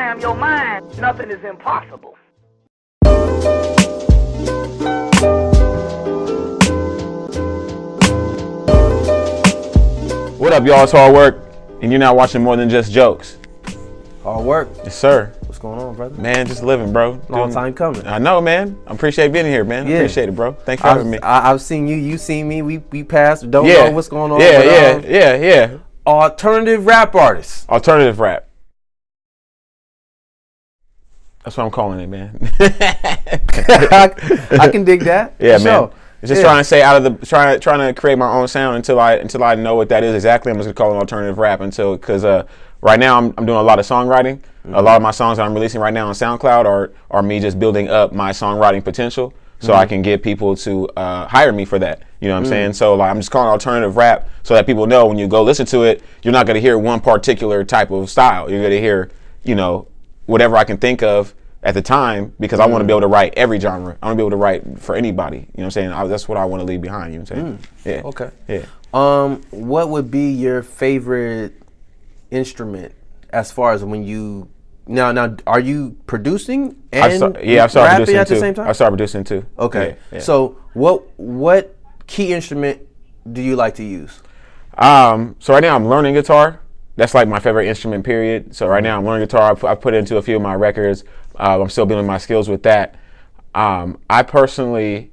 program your mind, nothing is impossible. What up, y'all? It's Hawdwerk, and you're not watching More Than Just Jokes. Hawdwerk. Yes, sir. What's going on, brother? Man, just living, bro. Long time coming. I know, man. I appreciate being here, man. Yeah. Appreciate it, bro. Thanks for having me. I've seen you. You seen me. We passed. Don't know what's going on. Yeah. Alternative rap artists. Alternative rap. That's what I'm calling it, man. I can dig that. Yeah, for man. Sure. It's just trying to say trying to create my own sound until I know what that is exactly. I'm just gonna call it alternative rap because right now I'm doing a lot of songwriting. Mm-hmm. A lot of my songs that I'm releasing right now on SoundCloud are me just building up my songwriting potential so I can get people to hire me for that. You know what I'm saying? So I'm just calling it alternative rap so that people know when you go listen to it, you're not gonna hear one particular type of style. You're gonna hear, whatever I can think of at the time, because I want to be able to write every genre. I want to be able to write for anybody. You know what I'm saying? That's what I want to leave behind. You know what I'm saying? Yeah. Okay. Yeah. What would be your favorite instrument as far as when you now are you producing and I started rapping producing at the too. same time? I started producing too. Okay. Yeah. So what key instrument do you like to use? So right now I'm learning guitar. That's like my favorite instrument, period. So right now I'm learning guitar. I put it into a few of my records. I'm still building my skills with that. I personally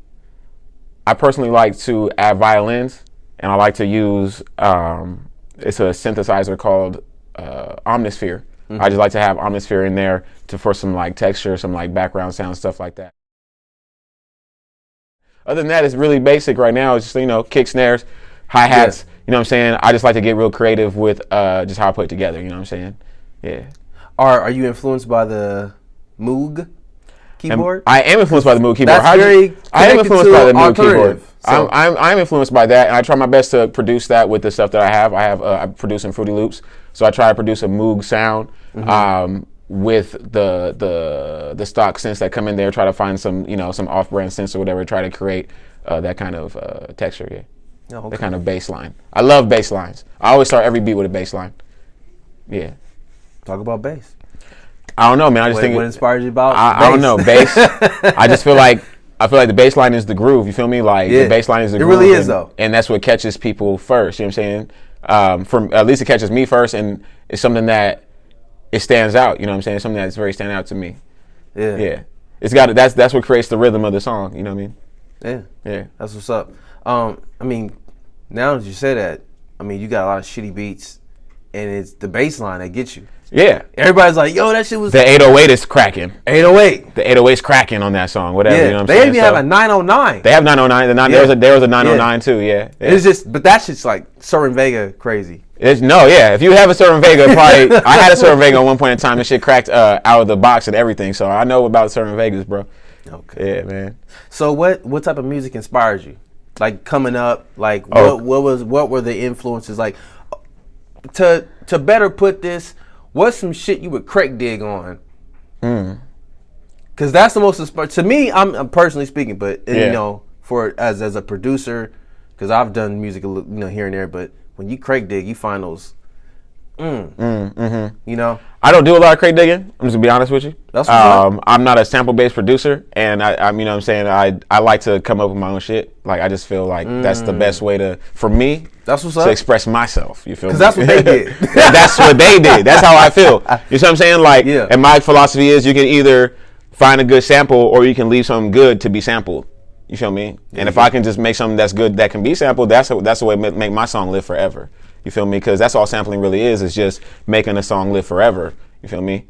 like to add violins, and I like to use it's a synthesizer called Omnisphere. I just like to have Omnisphere in there for some like texture, some like background sound, stuff like that. Other than that, it's really basic right now. It's just kick, snares, hi-hats. Yeah. You know what I'm saying? I just like to get real creative with just how I put it together. You know what I'm saying? Yeah. Are you influenced by the Moog keyboard? I am influenced by the Moog keyboard. That's very I am influenced by the Moog keyboard. So. I'm influenced by that, and I try my best to produce that with the stuff that I have. I produce in Fruity Loops, so I try to produce a Moog sound with the stock synths that come in there. Try to find some some off-brand synths or whatever. Try to create that kind of texture. Yeah. Oh, okay. That kind of bass line. I love bass lines. I always start every beat with a bass line. Yeah. Talk about bass. I don't know, man. I just think what inspires you about I don't know, bass. I just feel like the bass line is the groove. You feel me? Like the bass line is the groove. It really is though. And that's what catches people first. You know what I'm saying? At least it catches me first, and it's something that it stands out. You know what I'm saying? It's something that's very stand out to me. Yeah. Yeah. It's got that's what creates the rhythm of the song. You know what I mean? Yeah. Yeah. That's what's up. I mean, now that you say that, you got a lot of shitty beats, and it's the bass line that gets you. Yeah. Everybody's like, yo, that shit was... The 808 is cracking. 808. The 808's cracking on that song, whatever. Yeah. You know what I'm They saying? even have a 909. They have 909. There was a 909 too, yeah. It's just, but that shit's like Certain Vega crazy. If you have a Certain Vega, probably... I had a Certain Vega at one point in time, and shit cracked out of the box and everything, so I know about Certain Vegas, bro. Okay. Yeah, man. So what type of music inspires you? Like coming up, like what were the influences? Like to better put this, what's some shit you would crack dig on? Because that's the most inspiring to me. I'm personally speaking, but for as a producer, because I've done music here and there, but when you crack dig, you find those. I don't do a lot of crate digging. I'm just gonna be honest with you. That's I'm not a sample-based producer, and I you know what I'm saying, I like to come up with my own shit. Like I just feel like that's the best way for me that's what's to up. express myself. You feel me? Because that's what they did. That's what they did. That's how I feel. You see what I'm saying? Like, and my philosophy is you can either find a good sample or you can leave something good to be sampled. You feel me? And if I can just make something that's good that can be sampled, that's the way to make my song live forever. You feel me? Because that's all sampling really is just making a song live forever. You feel me? You know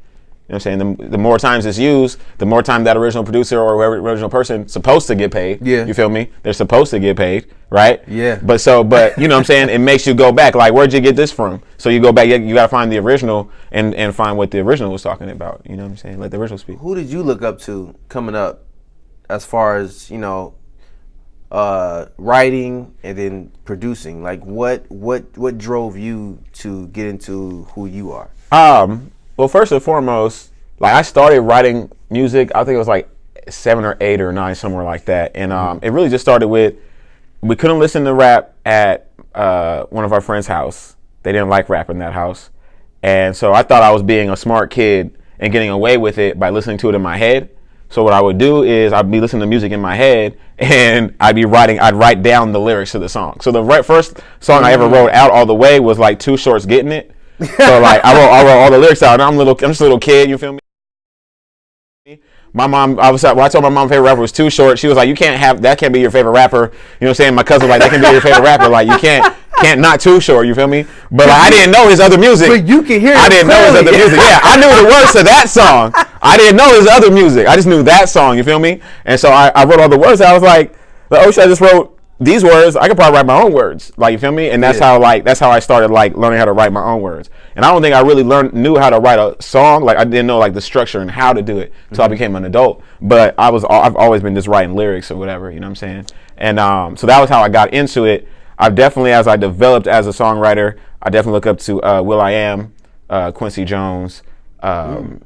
what I'm saying? The more times it's used, the more time that original producer or whoever original person supposed to get paid. Yeah. You feel me? They're supposed to get paid, right? Yeah. But you know what I'm saying? It makes you go back. Like, where'd you get this from? So you go back, you got to find the original and find what the original was talking about. You know what I'm saying? Let the original speak. Who did you look up to coming up as far as, writing and then producing? Like what drove you to get into who you are? Well, first and foremost, like I started writing music, I think it was like 7 or 8 or 9, somewhere like that. And it really just started with, we couldn't listen to rap at one of our friends' house. They didn't like rap in that house. And so I thought I was being a smart kid and getting away with it by listening to it in my head. So what I would do is I'd be listening to music in my head, and I'd write down the lyrics to the song. So the first song I ever wrote out all the way was like Too Short's Getting It. So like I wrote all the lyrics out, and I'm just a little kid, you feel me? My mom, when I told my mom favorite rapper was Too Short, she was like, that can't be your favorite rapper. You know what I'm saying? My cousin was like, that can be your favorite rapper. Like, you can't not Too Short, you feel me? But like, I didn't know his other music. But you can hear it. I didn't know his other music. Yeah, I knew the words to that song. I didn't know his other music. I just knew that song, you feel me? And so I wrote all the words. I was like, oh shit, I just wrote these words. I could probably write my own words. Like, you feel me? And that's how I started like learning how to write my own words. And I don't think I really knew how to write a song. Like, I didn't know like the structure and how to do it until I became an adult. But I've always been just writing lyrics or whatever, you know what I'm saying? And so that was how I got into it. I've definitely, as I developed as a songwriter, I definitely look up to Will.i.am, Quincy Jones, Smokey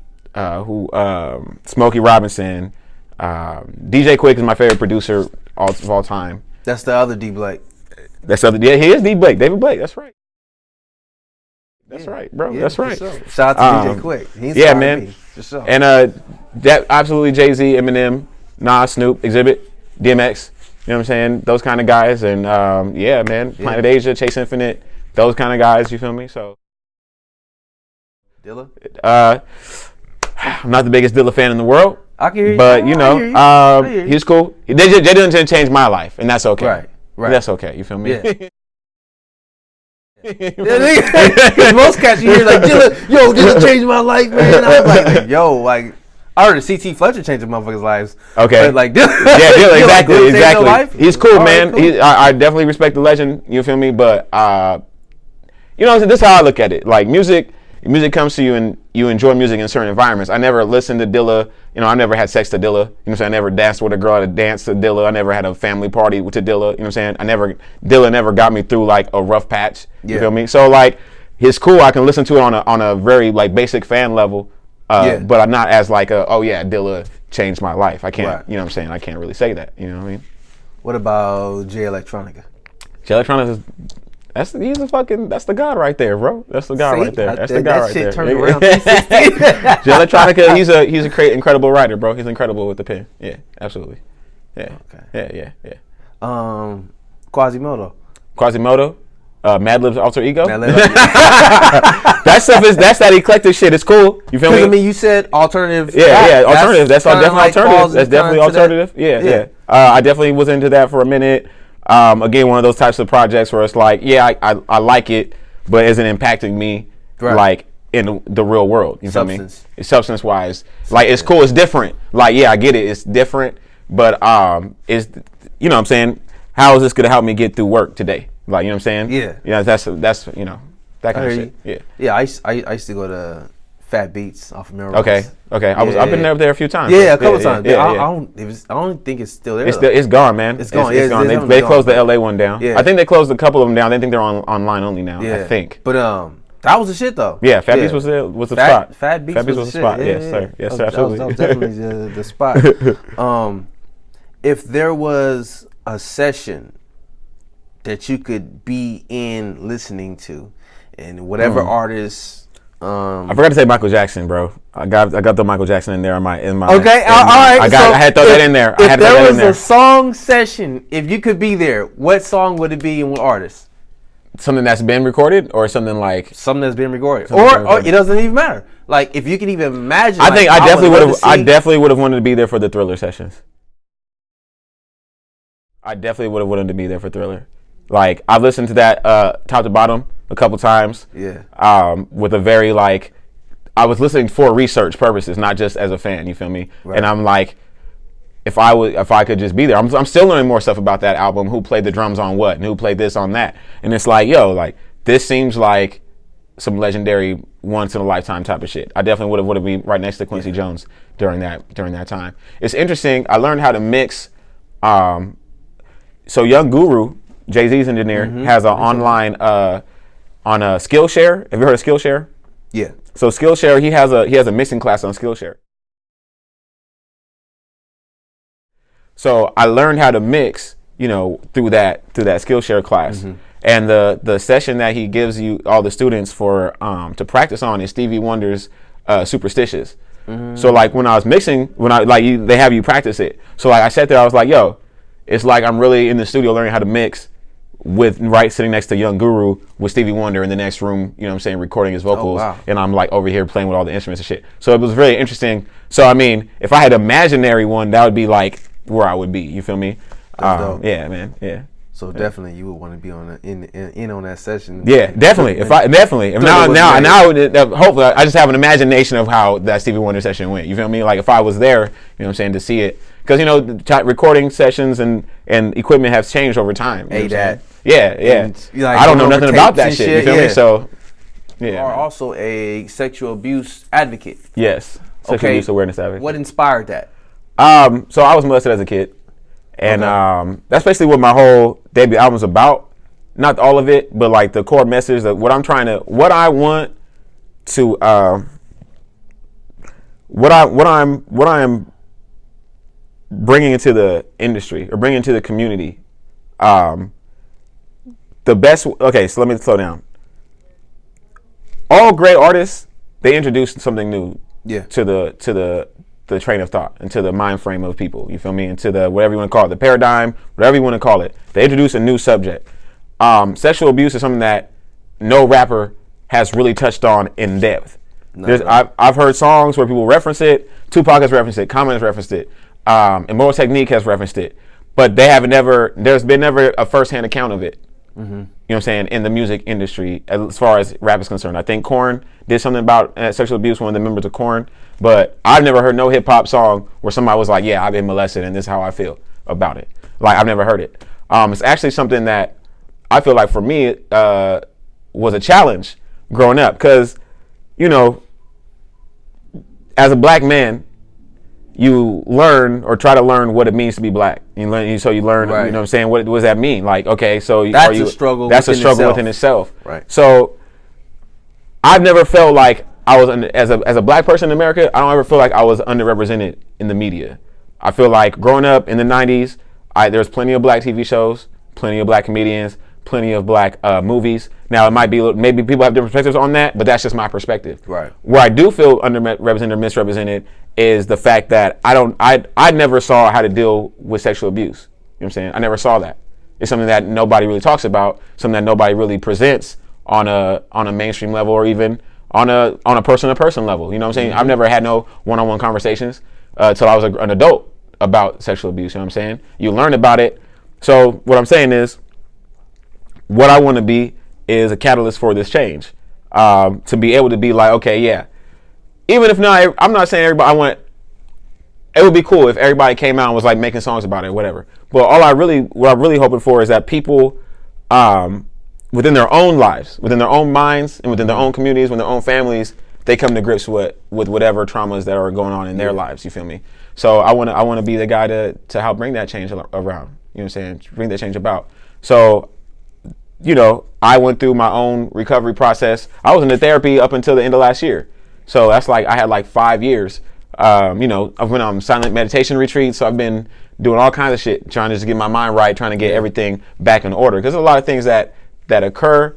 Robinson, DJ Quick is my favorite producer of all time. That's the other D Blake. Yeah, he is D Blake, David Blake. That's right. That's right, bro. Yeah, that's right. Sure. Shout out to DJ Quick. He's man. Sure. And that absolutely Jay-Z, Eminem, Nas, Snoop, Exhibit, DMX. You know what I'm saying? Those kind of guys. And man, Planet Asia, Chase Infinite, those kind of guys. You feel me? So. Dilla? I'm not the biggest Dilla fan in the world. I can hear you. But he's cool. They didn't change my life, and that's okay. Right. That's okay. You feel me? Yeah. Because most cats you hear like Dilla changed my life, man. I was like, like I heard CT Fletcher changing motherfuckers' lives. Okay. But like Dilla, exactly. He's cool, man. Cool. I definitely respect the legend. You feel me? But this is how I look at it. Like music comes to you and you enjoy music in certain environments. I never listened to Dilla. I never had sex to Dilla. You know what I'm saying? I never danced with a girl to dance to Dilla. I never had a family party to Dilla. You know what I'm saying? Dilla never got me through like a rough patch. You feel me? So like, it's cool. I can listen to it on a very like basic fan level. But I'm not as like Dilla changed my life. I can't. Right. You know what I'm saying? I can't really say that. You know what I mean? What about Jay Electronica? Jay Electronica that's the god right there, bro. That's the guy right there. That's the guy right there. Turned around. Jay Electronica, he's a incredible writer, bro. He's incredible with the pen. Yeah, absolutely. Yeah. Okay. Yeah. Quasimodo, Madlib's alter ego. That's that eclectic shit. It's cool. You feel me? I mean, you said alternative. Yeah, alternative. That's definitely alternative. That's definitely alternative. Yeah. I definitely was into that for a minute. Again, one of those types of projects where it's like, I like it, but isn't impacting me like in the real world. You feel me? It's substance wise. Like, it's cool. It's different. Like, I get it. It's different, but it's, you know what I'm saying? How is this gonna help me get through work today? Like, you know what I'm saying? Yeah. That's that kind of shit. Yeah. I used to go to Fat Beats off of Melrose. Okay. I've been there a few times. Yeah, a couple times. I don't think it's still there. It's gone, man. It's gone. It's gone. They closed the LA one down. Yeah. I think they closed a couple of them down. They think they're online only now. Yeah. I think. But that was the shit though. Yeah, Fat Beats was the spot. Fat Beats was the spot. Yes, sir. Yes, sir. Absolutely. That was definitely the spot. If there was a session that you could be in listening to, and whatever artist. I forgot to say Michael Jackson, bro. I got the Michael Jackson in there in my. Okay, all right. I had to throw that in there. If there was a song session, if you could be there, what song would it be and what artist? Something that's been recorded, or something that's been recorded, or it doesn't even matter. Like, if you can even imagine. I think I definitely would have wanted to be there for the Thriller sessions. I definitely would have wanted to be there for Thriller. Like, I've listened to that top to bottom a couple times. Yeah. With a very I was listening for research purposes, not just as a fan. You feel me? Right. And I'm like, if I could just be there, I'm still learning more stuff about that album. Who played the drums on what, and who played this on that? And it's like, this seems like some legendary, once in a lifetime type of shit. I definitely would have been right next to Quincy Jones during that time. It's interesting. I learned how to mix. So Young Guru, Jay-Z's engineer, has an online on a Skillshare. Have you heard of Skillshare? Yeah. So Skillshare, he has a mixing class on Skillshare. So I learned how to mix, through that Skillshare class. And the session that he gives you all the students for to practice on is Stevie Wonder's superstitious. So like when I was mixing, they have you practice it. So like I sat there, I was like, yo, it's like I'm really in the studio learning how to mix with sitting next to Young Guru with Stevie Wonder in the next room, you know what I'm saying, recording his vocals. Oh, wow. And I'm like over here playing with all the instruments and shit. So it was really interesting. So I mean, if I had an imaginary one, that would be like where I would be. You feel me? Yeah, man. Yeah. So definitely, you would want to be on in on that session. Yeah, definitely. Hopefully, I just have an imagination of how that Stevie Wonder session went. You feel me? Like if I was there, you know what I'm saying, to see it, because you know, recording sessions and equipment have changed over time. You know that. Yeah. Like, I don't know nothing about that shit. You feel me? So, yeah. You are also a sexual abuse advocate. Yes. Sexual abuse awareness advocate. What inspired that? So I was molested as a kid. And that's basically what my whole debut album's about. Not all of it, but like the core message that what I'm bringing into the industry or bringing into the community. So let me slow down. All great artists, they introduce something new to the train of thought, into the mind frame of people, you feel me, into the whatever you want to call it, the paradigm, whatever you want to call it. They introduce a new subject. Sexual abuse is something that no rapper has really touched on in depth. I've heard songs where people reference it, Tupac has referenced it, Common has referenced it, Immoral Technique has referenced it, but there's been never a first-hand account of it. You know what I'm saying, in the music industry as far as rap is concerned. I think Korn did something about sexual abuse, one of the members of Korn, but I've never heard no hip hop song where somebody was like, yeah, I've been molested and this is how I feel about it. Like, I've never heard it. It's actually something that I feel like for me was a challenge growing up, because, you know, as a black man, you learn or try to learn what it means to be black. You learn, right. You know what I'm saying? What does that mean? Like, okay, so that's a struggle. That's a struggle within itself. Right. So I've never felt like I was as a black person in America. I don't ever feel like I was underrepresented in the media. I feel like growing up in the '90s, there's plenty of black TV shows, plenty of black comedians, plenty of black movies. Now it might be maybe people have different perspectives on that, but that's just my perspective. Right. Where I do feel underrepresented or misrepresented is the fact that I never saw how to deal with sexual abuse. You know what I'm saying? I never saw that. It's something that nobody really talks about, something that nobody really presents on a mainstream level or even on a person-to-person level. You know what I'm saying? I've never had no one-on-one conversations till I was an adult about sexual abuse. You know what I'm saying? You learn about it. So what I'm saying is, what I want to be is a catalyst for this change. To be able to be like, okay, yeah. Even if not, I'm not saying everybody. It would be cool if everybody came out and was like making songs about it, or whatever. But what I'm really hoping for is that people, within their own lives, within their own minds, and within their own communities, within their own families, they come to grips with whatever traumas that are going on in their lives. You feel me? So I want to be the guy to help bring that change around. You know what I'm saying? Bring that change about. So, you know, I went through my own recovery process. I was in the therapy up until the end of last year. So that's like, I had like 5 years. You know, I've been on silent meditation retreats. So I've been doing all kinds of shit, trying to just get my mind right, trying to get everything back in order. Because there's a lot of things that occur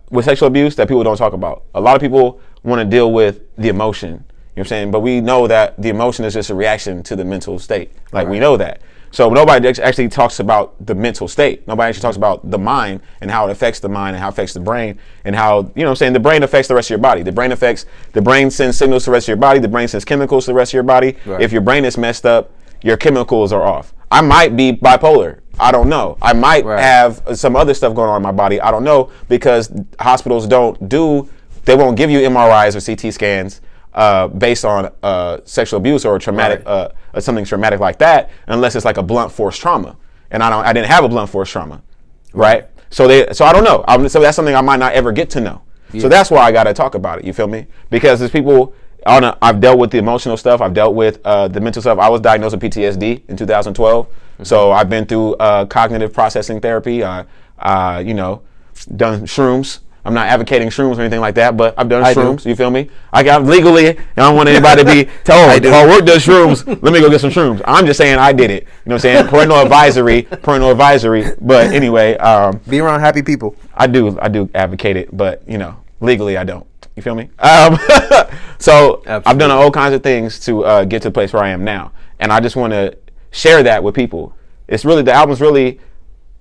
with sexual abuse that people don't talk about. A lot of people want to deal with the emotion. You know what I'm saying? But we know that the emotion is just a reaction to the mental state. Like, we know that. So nobody actually talks about the mental state. Nobody actually talks about the mind and how it affects the mind and how it affects the brain and how, you know what I'm saying, the brain affects the rest of your body. The brain sends signals to the rest of your body. The brain sends chemicals to the rest of your body. Right. If your brain is messed up, your chemicals are off. I might be bipolar. I don't know. I might have some other stuff going on in my body. I don't know, because hospitals they won't give you MRIs or CT scans based on sexual abuse or traumatic, something traumatic like that, unless it's like a blunt force trauma. And I didn't have a blunt force trauma, right? So I don't know. So that's something I might not ever get to know. Yeah. So that's why I got to talk about it. You feel me? Because there's people. I've dealt with the emotional stuff. I've dealt with the mental stuff. I was diagnosed with PTSD in 2012. Mm-hmm. So I've been through cognitive processing therapy. You know, done shrooms. I'm not advocating shrooms or anything like that, but I've done shrooms. You feel me? I got legally. I don't want anybody to be told, work does shrooms. Let me go get some shrooms. I'm just saying I did it. You know what I'm saying? Parental advisory. But anyway, be around happy people. I do advocate it, but you know, legally I don't. You feel me? So Absolutely. I've done all kinds of things to get to the place where I am now, and I just want to share that with people. It's really, the album's really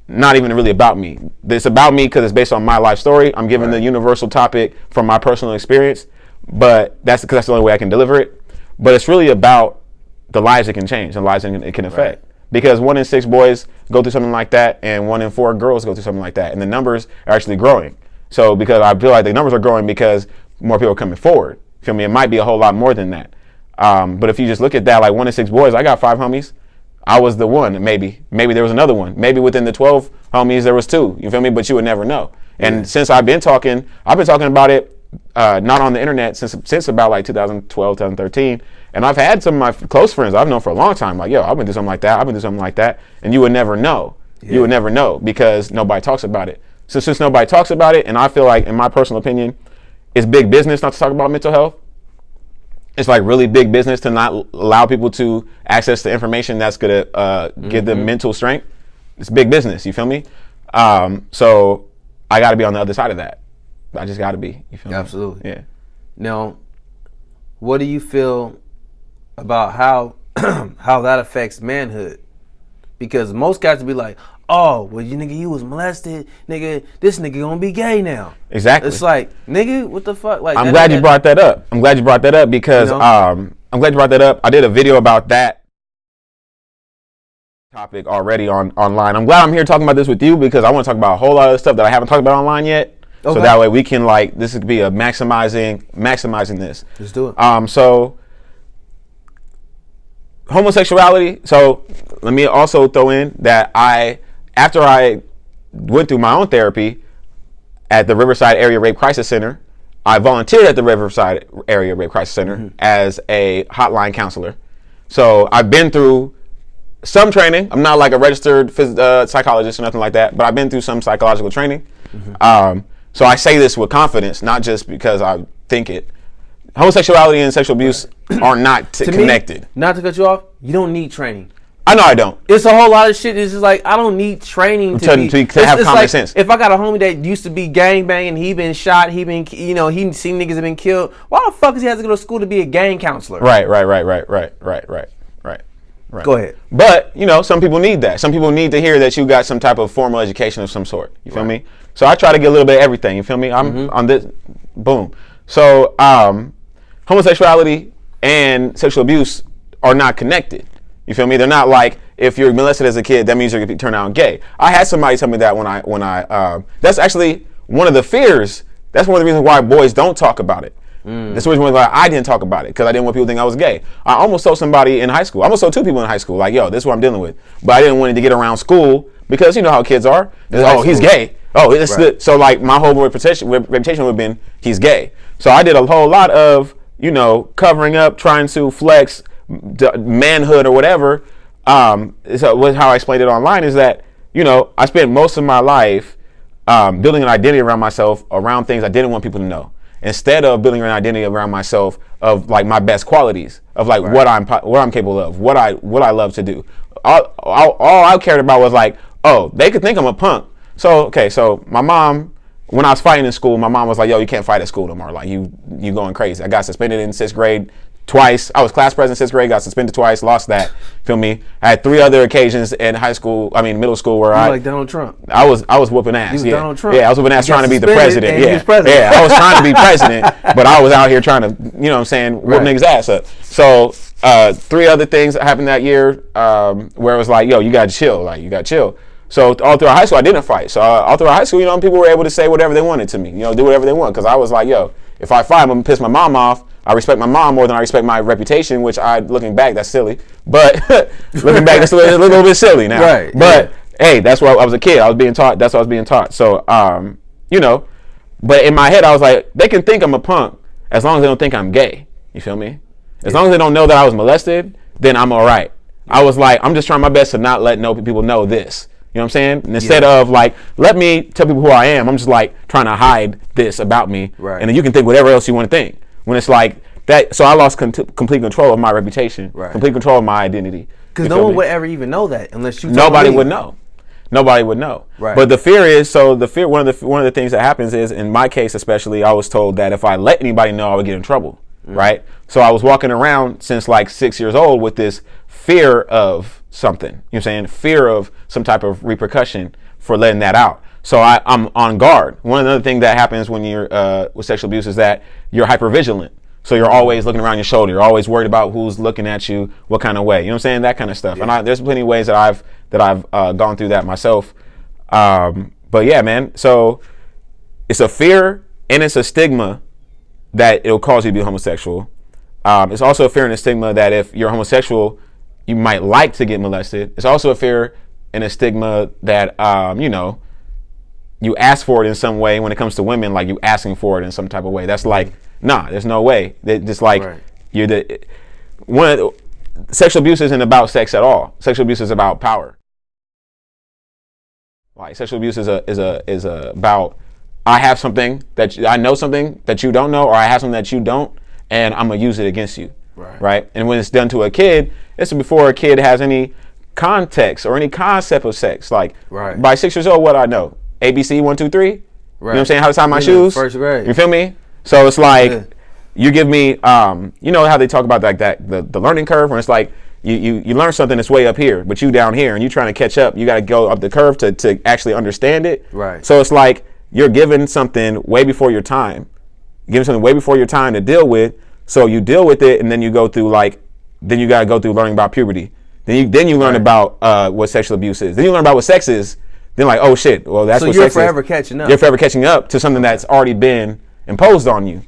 not even really about me. It's about me because it's based on my life story. I'm giving the universal topic from my personal experience, but that's because that's the only way I can deliver it. But it's really about the lives it can change and lives it can affect. Because 1 in 6 boys go through something like that, and 1 in 4 girls go through something like that, and the numbers are actually growing. So because I feel like the numbers are growing because more people are coming forward. Feel me? It might be a whole lot more than that. But if you just look at that, like 1 in 6 boys, I got 5 homies. I was the one, maybe there was another one. Maybe within the 12 homies there was 2. You feel me? But you would never know. And since I've been talking about it, not on the internet since about like 2012, 2013. And I've had some of my close friends I've known for a long time, like, yo, I've been through something like that. I've been through something like that. And you would never know. Yeah. You would never know because nobody talks about it. So since nobody talks about it, and I feel like, in my personal opinion, it's big business not to talk about mental health. It's like really big business to not allow people to access the information that's going to give them mental strength. It's big business, you feel me? So I got to be on the other side of that. I just got to be, you feel me? Absolutely. Yeah. Now, what do you feel about how how that affects manhood? Because most guys will be like, oh, well, you was molested, nigga, this nigga gonna be gay now. Exactly. It's like, nigga, what the fuck? Like, I'm glad you brought that up. I'm glad you brought that up because I'm glad you brought that up. I did a video about that topic already online. I'm glad I'm here talking about this with you because I want to talk about a whole lot of stuff that I haven't talked about online yet. Okay. So that way we can, like, this could be a maximizing this. Let's do it. So homosexuality. So let me also throw in that after I went through my own therapy at the Riverside Area Rape Crisis Center, I volunteered at the Riverside Area Rape Crisis Center as a hotline counselor. So I've been through some training. I'm not like a registered psychologist or nothing like that, but I've been through some psychological training. So I say this with confidence, not just because I think it. Homosexuality and sexual abuse are not connected. Me, not to cut you off, you don't need training. I know I don't. It's a whole lot of shit. It's just like, I don't need training to have common sense. If I got a homie that used to be gangbanging, he been shot, he seen niggas have been killed. Why the fuck does he have to go to school to be a gang counselor? Right. Go ahead. But, some people need that. Some people need to hear that you got some type of formal education of some sort. You feel me? So I try to get a little bit of everything. You feel me? I'm on this. Boom. So homosexuality and sexual abuse are not connected. You feel me? They're not like, if you're molested as a kid, that means you're going to turn out gay. I had somebody tell me that when I that's actually one of the fears. That's one of the reasons why boys don't talk about it. That's the reason why I didn't talk about it, because I didn't want people to think I was gay. I almost told somebody in high school. I almost told 2 people in high school, like, yo, this is what I'm dealing with. But I didn't want it to get around school because you know how kids are. Oh, he's gay. Oh, it's so like my whole reputation would have been he's gay. So I did a whole lot of covering up, trying to flex manhood or whatever. So how I explained it online is that I spent most of my life building an identity around myself around things I didn't want people to know, instead of building an identity around myself of like my best qualities, of like what I'm capable of, what I love to do. All I cared about was like, oh, they could think I'm a punk. So my mom, when I was fighting in school, my mom was like, yo, you can't fight at school no more. Like you going crazy. I got suspended in 6th grade twice. I was class president in 6th grade, got suspended twice, lost that. Feel me? I had 3 other occasions in middle school where like Donald Trump. I was whooping ass. You was Donald Trump. Yeah, I was whooping ass trying to be the president. Yeah, I was trying to be president, but I was out here trying to, whoop niggas ass up. So 3 other things that happened that year where it was like, yo, you gotta chill. So all throughout high school, I didn't fight. So all throughout high school, people were able to say whatever they wanted to me, do whatever they want. Because I was like, yo, if I fight, I'm going to piss my mom off. I respect my mom more than I respect my reputation, which looking back, that's silly. But looking back, it's a little bit silly now. Right. But, hey, that's why I was a kid. I was being taught. That's what I was being taught. So, but in my head, I was like, they can think I'm a punk as long as they don't think I'm gay. You feel me? As long as they don't know that I was molested, then I'm all right. I was like, I'm just trying my best to not let people know this. You know what I'm saying? And instead of like, let me tell people who I am, I'm just like trying to hide this about me. Right. And then you can think whatever else you want to think. When it's like that, so I lost complete control of my reputation, complete control of my identity. Because no one would ever even know that unless you. Nobody would know. Nobody would know. Right. But the fear is, one of the things that happens is, in my case especially, I was told that if I let anybody know, I would get in trouble. right? So I was walking around since like 6 years old with this fear of something. You know what I'm saying? Fear of some type of repercussion for letting that out. So I'm on guard. One of the other things that happens when you're with sexual abuse is that you're hypervigilant. So you're always looking around your shoulder. You're always worried about who's looking at you, what kind of way. You know what I'm saying? That kind of stuff. Yeah. And there's plenty of ways that I've gone through that myself. But yeah, man. So it's a fear and it's a stigma that it'll cause you to be homosexual. It's also a fear and a stigma that if you're homosexual, you might like to get molested. It's also a fear and a stigma that you ask for it in some way. When it comes to women, like you asking for it in some type of way. That's like, nah, there's no way. Just like sexual abuse isn't about sex at all. Sexual abuse is about power. Like sexual abuse is about I have something I know something that you don't know, or I have something that you don't, and I'm gonna use it against you. Right? And when it's done to a kid, it's before a kid has any context or any concept of sex. Like by 6 years old, what I know. ABC 1, 2, 3. You know what I'm saying? How to tie my shoes. First grade. You feel me? So it's like you give me, you know how they talk about like that the learning curve, when it's like you learn something that's way up here, but you down here, and you trying to catch up. You got to go up the curve to actually understand it. Right. So it's like you're given something way before your time. You're given something way before your time to deal with. So you deal with it, and then you go through then you got to go through learning about puberty. Then you learn about what sexual abuse is. Then you learn about what sex is. Then like, oh shit, well that's what sex is. So you're forever catching up. You're forever catching up to something that's already been imposed on you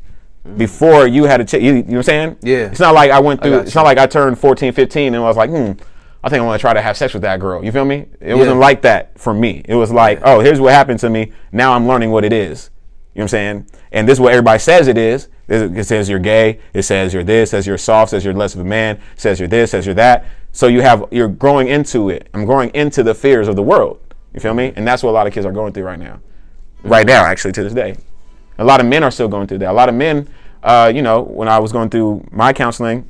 before you had a you know what I'm saying? Yeah. It's not like I went through, it's not like I turned 14, 15 and I was like, I think I want to try to have sex with that girl. You feel me? It wasn't like that for me. It was like, oh, here's what happened to me. Now I'm learning what it is. You know what I'm saying? And this is what everybody says it is. It says you're gay. It says you're this. It says you're soft. It says you're less of a man. It says you're this. It says you're that. So you're growing into it. I'm growing into the fears of the world. You feel me? And that's what a lot of kids are going through right now. Right now, actually, to this day. A lot of men are still going through that. A lot of men, when I was going through my counseling,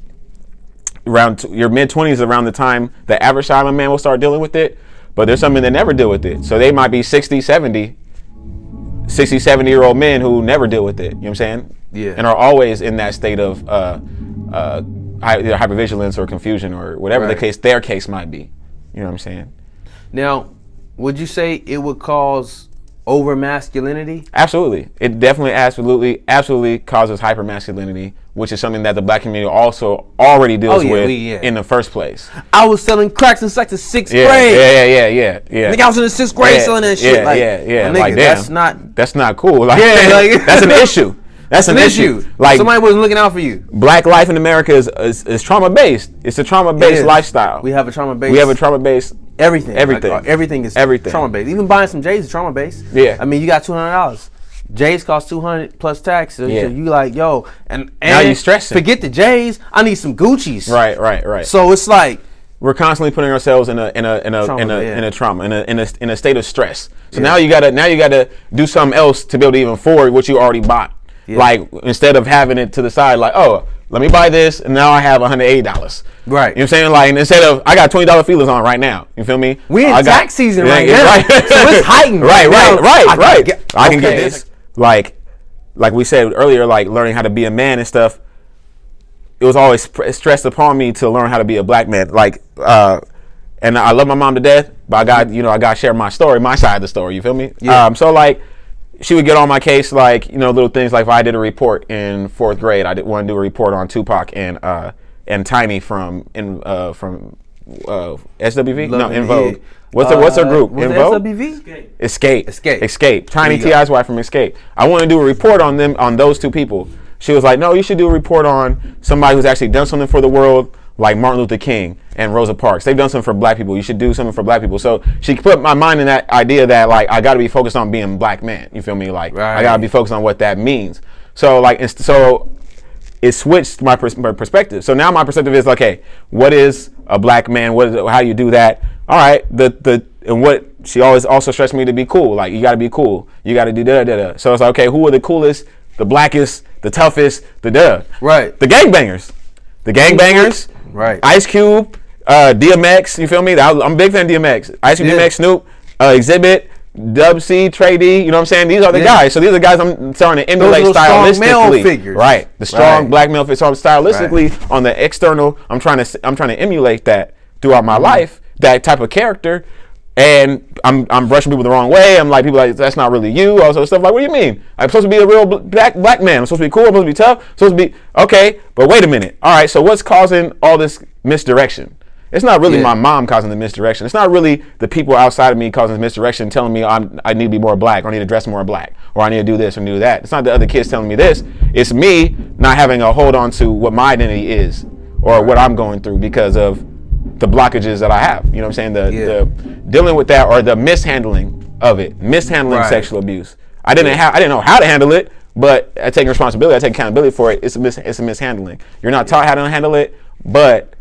around your mid-20s is around the time the average time a man will start dealing with it. But there's some men that never deal with it. So they might be 60, 70-year-old men who never deal with it. You know what I'm saying? Yeah. And are always in that state of either hypervigilance or confusion or whatever their case might be. You know what I'm saying? Now, would you say it would cause over masculinity? Absolutely. It definitely absolutely causes hyper masculinity, which is something that the black community also already deals with in the first place. I was selling cracks in like the 6th grade. Yeah. Nigga, I was in the 6th grade selling that shit. Yeah. Nigga, like, damn, that's not cool. Like, that's an issue. That's an issue. Like, somebody wasn't looking out for you. Black life in America is trauma based. It's a trauma based lifestyle. We have a trauma based. Everything. Like, everything is trauma based. Even buying some J's is trauma based. Yeah. I mean, you got $200. J's cost $200 plus tax. So you like, yo, and now you stressing. Forget the J's. I need some Gucci's. Right. So it's like we're constantly putting ourselves in a trauma, in a state of stress. So now you gotta do something else to be able to even afford what you already bought. Yeah. Like, instead of having it to the side, like, oh, let me buy this, and now I have $180. Right. You know what I'm saying? Like, instead of, I got $20 feelers on right now. You feel me? We in tax season right now. Right. So it's heightened. Right. I can get this. Like we said earlier, like learning how to be a man and stuff, it was always stressed upon me to learn how to be a black man. Like, and I love my mom to death, but I got to share my story, my side of the story. You feel me? Yeah. So like, she would get on my case, like, little things like if I did a report in 4th grade, I want to do a report on Tupac and Tiny from SWV? No, In Vogue. What's her group? In Vogue? SWV? Escape. Tiny T.I.'s wife from Escape. I want to do a report on them, on those two people. She was like, no, you should do a report on somebody who's actually done something for the world, like Martin Luther King and Rosa Parks. They've done something for black people. You should do something for black people. So she put my mind in that idea that, like, I got to be focused on being a black man. You feel me? Like, I got to be focused on what that means. So, like, so it switched my perspective. So now my perspective is, like, hey, what is a black man? How do you do that? All right. And what she always also stressed me to be cool. Like, you got to be cool. You got to do da-da-da-da. So it's like, okay, who are the coolest, the blackest, the toughest, the Right. The gangbangers. Right. Ice Cube, DMX, you feel me? I'm a big fan of DMX. Ice Cube, DMX, Snoop, Exhibit, Dub C, Trey D, you know what I'm saying? These are the guys. So these are the guys I'm starting to emulate stylistically. Strong male figures. Right. The strong black male figures. So stylistically on the external, I'm trying to emulate that throughout my life, that type of character. And I'm brushing people the wrong way. I'm like, people like, that's not really you. Also stuff like, what do you mean? I'm supposed to be a real black man. I'm supposed to be cool. I'm supposed to be tough. I'm supposed to be, okay, but wait a minute. All right, so what's causing all this misdirection? It's not really my mom causing the misdirection. It's not really the people outside of me causing the misdirection, telling me I need to be more black, or I need to dress more black, or I need to do this or do that. It's not the other kids telling me this. It's me not having a hold on to what my identity is or what I'm going through because of the blockages that I have. You know what I'm saying? The dealing with that, or the mishandling of it, sexual abuse. I didn't know how to handle it, but I take responsibility. I take accountability for it. It's a mishandling. You're not taught how to handle it, but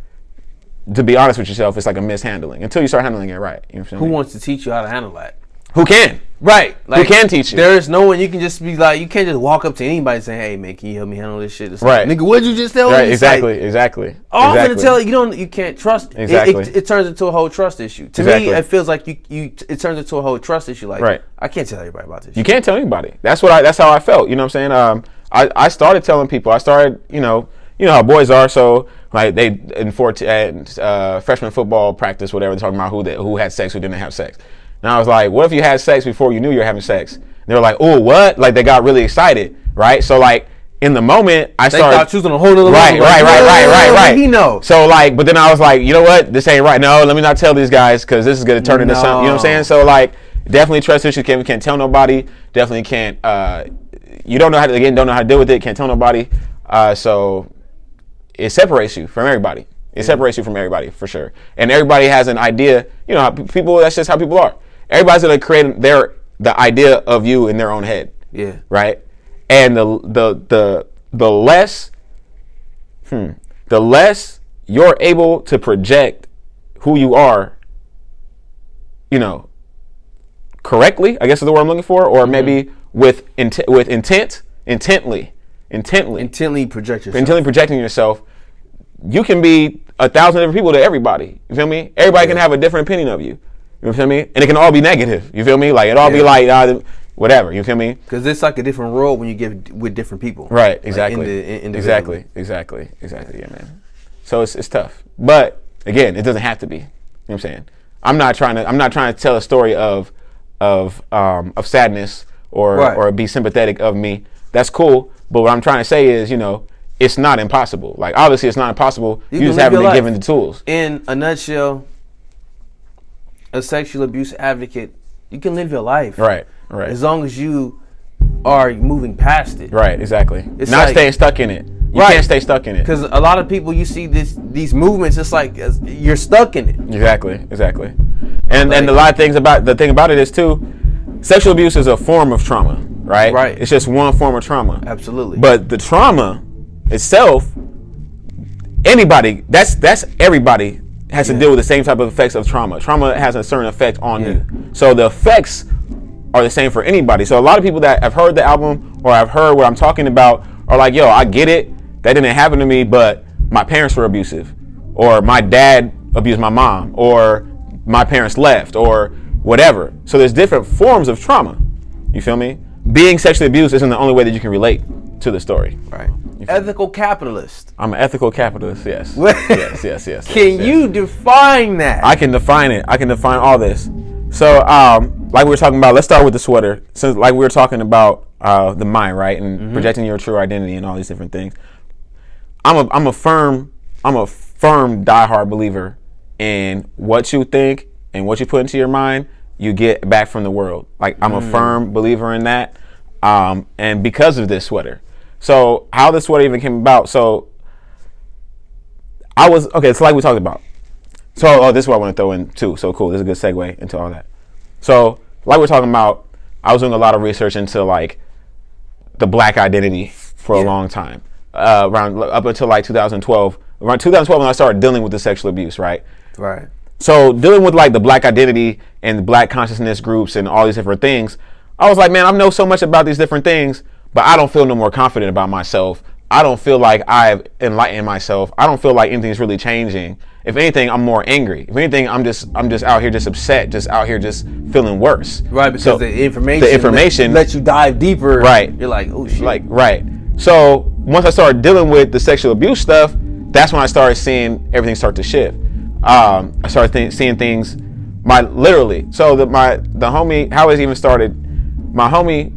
to be honest with yourself, it's like a mishandling until you start handling it right. You know what I'm saying? Who wants to teach you how to handle that? Who can? Right. Like, who can teach you? There is no one you can just be like, you can't just walk up to anybody and say, hey man, can you help me handle this shit? It's right. Like, nigga, what'd you just tell me? Right, exactly. I'm gonna tell you, you can't trust it. Exactly. It turns into a whole trust issue. To me, it feels like it turns into a whole trust issue. Like, right. I can't tell everybody about this. You can't tell anybody. That's how I felt. You know what I'm saying? I started telling people. I started, you know how boys are. So like they in freshman football practice, whatever, they're talking about who had sex, who didn't have sex. And I was like, what if you had sex before you knew you were having sex? And they were like, oh, what? Like they got really excited, right? So like in the moment, I started. They thought you was on a whole other level. Right. He know. So like, but then I was like, you know what? This ain't right. No, let me not tell these guys because this is gonna turn into something. You know what I'm saying? So like, definitely trust issues. Can't tell nobody. Definitely can't. You don't know how to deal with it. Can't tell nobody. So it separates you from everybody. It separates you from everybody for sure. And everybody has an idea. You know, people. That's just how people are. Everybody's gonna create the idea of you in their own head. Yeah. Right. And the less you're able to project who you are, you know, correctly, I guess is the word I'm looking for, or maybe intently projecting yourself, you can be 1,000 different people to everybody. You feel me? Everybody can have a different opinion of you. You feel me? And it can all be negative. You feel me? Like it all be like whatever. You feel me? Because it's like a different role when you get with different people. Right. Exactly. Like Exactly. Yeah, man. So it's tough, but again, it doesn't have to be. You know what I'm saying? I'm not trying to tell a story of sadness or be sympathetic of me. That's cool. But what I'm trying to say is, you know, it's not impossible. Like obviously, it's not impossible. You just haven't been given the tools. In a nutshell, a sexual abuse advocate, you can live your life. Right. As long as you are moving past it. Right, exactly. It's not staying stuck in it. You can't stay stuck in it. Because a lot of people, you see these movements, it's like you're stuck in it. Exactly. And the thing about it is too, sexual abuse is a form of trauma, right? Right. It's just one form of trauma. Absolutely. But the trauma itself, that's everybody has to deal with the same type of effects of trauma. Trauma has a certain effect on you. So the effects are the same for anybody. So a lot of people that have heard the album or have heard what I'm talking about are like, yo, I get it. That didn't happen to me, but my parents were abusive, or my dad abused my mom, or my parents left, or whatever. So there's different forms of trauma. You feel me? Being sexually abused isn't the only way that you can relate to the story. Right. Ethical capitalist. I'm an ethical capitalist, yes. yes. Can you define that? I can define it. I can define all this. So, like we were talking about, let's start with the sweater. Since like we were talking about the mind, right, and projecting your true identity and all these different things. I'm a firm diehard believer in what you think and what you put into your mind, you get back from the world. Like I'm a firm believer in that, and because of this sweater. So how this sweater even came about? So it's like we talked about. So this is what I want to throw in too. So cool. This is a good segue into all that. So like we're talking about, I was doing a lot of research into like the black identity for a long time, around up until like 2012. Around 2012 when I started dealing with the sexual abuse, right? Right. So dealing with like the black identity and the black consciousness groups and all these different things, I was like, man, I know so much about these different things, but I don't feel no more confident about myself. I don't feel like I've enlightened myself. I don't feel like anything's really changing. if anything, I'm more angry. If anything, I'm just out here just upset, just out here just feeling worse. Right, because so the information lets you dive deeper. Right. You're like, oh shit. Like, right. So once I started dealing with the sexual abuse stuff, that's when I started seeing everything start to shift. I started seeing things, literally. So the homie, how it even started, my homie,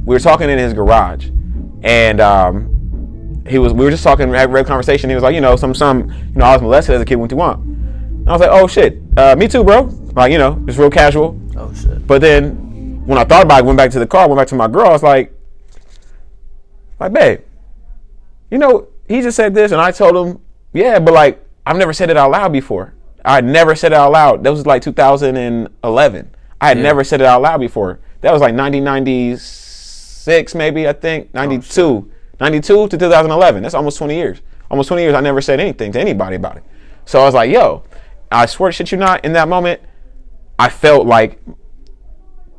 we were talking in his garage, and we were just talking, had a real conversation. He was like, I was molested as a kid. What do you want? And I was like, oh shit, me too, bro. Like, just real casual. Oh shit. But then when I thought about it, went back to the car, went back to my girl. I was like, babe, he just said this, and I told him, yeah, but like, I've never said it out loud before. I had never said it out loud. That was like 2011. I had never said it out loud before. That was like 1996, maybe, I think, 92. Oh, 92 to 2011. That's almost 20 years. Almost 20 years I never said anything to anybody about it. So I was like, yo, I swear to shit you not, in that moment, I felt like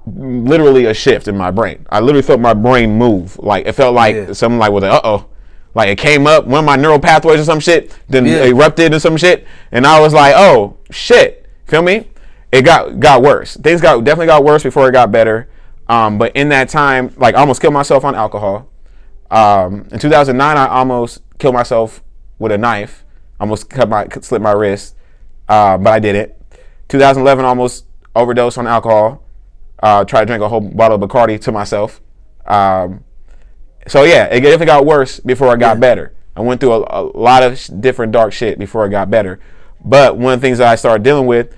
literally a shift in my brain. I literally felt my brain move. Like, it felt like something like, uh-oh. Like, it came up, one of my neural pathways or some shit, then erupted or some shit, and I was like, oh, shit. Feel me? It got worse. Things definitely got worse before it got better. But in that time, like, I almost killed myself on alcohol. In 2009, I almost killed myself with a knife. Almost slit my wrist, but I didn't. 2011, almost overdosed on alcohol. Tried to drink a whole bottle of Bacardi to myself. So yeah, it definitely got worse before it got better. I went through a lot of different dark shit before it got better. But one of the things that I started dealing with,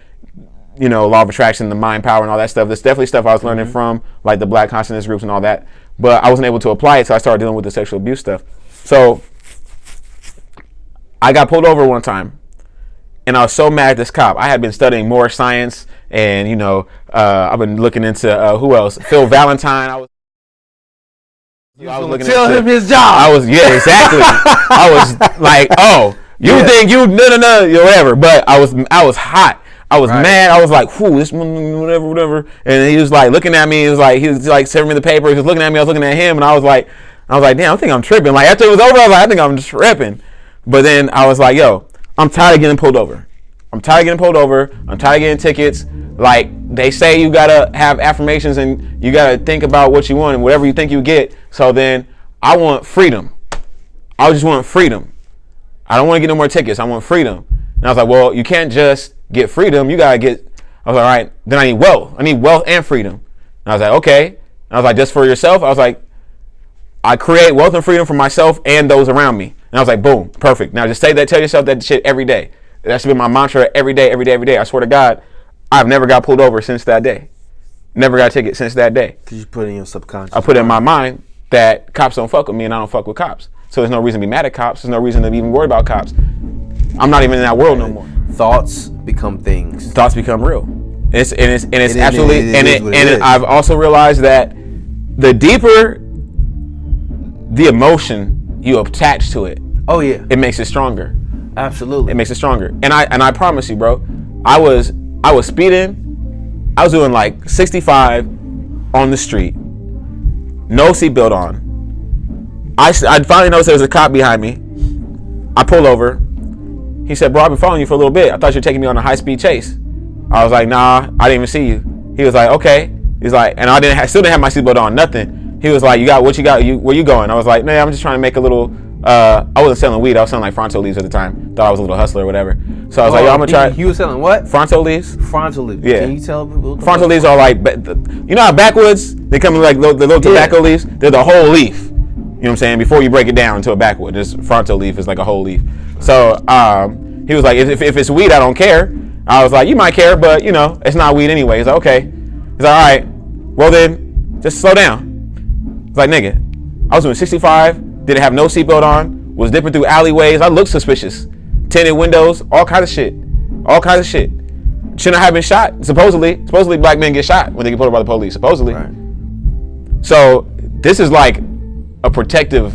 law of attraction, the mind power and all that stuff, that's definitely stuff I was learning from, like the Black consciousness groups and all that. But I wasn't able to apply it, so I started dealing with the sexual abuse stuff. So I got pulled over one time, and I was so mad at this cop. I had been studying more science, and I've been looking into who else? Phil Valentine. I was looking tell him his job. I was exactly. I was like, oh, you think you no, whatever. But I was hot. I was mad. I was like, whoo, this whatever. And he was like looking at me. He was like sending me the paper. He was looking at me. I was looking at him, and I was like, damn, I think I'm tripping. Like, after it was over, I was like, I think I'm tripping. But then I was like, yo, I'm tired of getting pulled over. I'm tired of getting tickets. Like, they say you gotta have affirmations and you gotta think about what you want, and whatever you think you get. So then I want freedom. I just want freedom. I don't want to get no more tickets. I want freedom. And I was like, well, you can't just get freedom. You gotta get. I was like, all right, then I need wealth. I need wealth and freedom. And I was like, okay. And I was like, just for yourself? I was like, I create wealth and freedom for myself and those around me. And I was like, boom, perfect. Now just tell yourself that shit every day. That should be my mantra every day. I swear to God, I've never got pulled over since that day. Never got a ticket since that day. Because you put it in your subconscious. I put it in my mind that cops don't fuck with me, and I don't fuck with cops. So there's no reason to be mad at cops. There's no reason to even worry about cops. I'm not even in that world no more. Thoughts become things. Thoughts become real. It's absolutely. I've also realized that the deeper the emotion you attach to it, oh yeah, it makes it stronger. Absolutely, it makes it stronger. And I promise you, bro, I was speeding. I was doing like 65 on the street, no seatbelt on. I finally noticed there was a cop behind me. I pull over. He said, bro, I've been following you for a little bit. I thought you were taking me on a high-speed chase. I was like, nah, I didn't even see you. He was like, okay. He's like, and I still didn't have my seatbelt on, nothing. He was like, what you got? Where you going? I was like, nah, I'm just trying to make a little, I wasn't selling weed. I was selling like Fronto leaves at the time. Thought I was a little hustler or whatever. So I was like, yo, I'm gonna try. You were selling what? Fronto leaves. Fronto leaves. Yeah. Can you tell people? Fronto leaves are like, you know how backwoods, they come in like the little tobacco leaves? They're the whole leaf. You know what I'm saying? Before you break it down into a backwood, this Fronto leaf is like a whole leaf. So he was like, if it's weed, I don't care. I was like, you might care, but it's not weed anyway. He's like, okay. He's like, all right, well then, just slow down. It's like, nigga, I was doing 65, didn't have no seatbelt on, was dipping through alleyways. I looked suspicious. Tinted windows, all kinds of shit. Shouldn't have been shot. Supposedly black men get shot when they get pulled over by the police. Supposedly. Right. So this is like a protective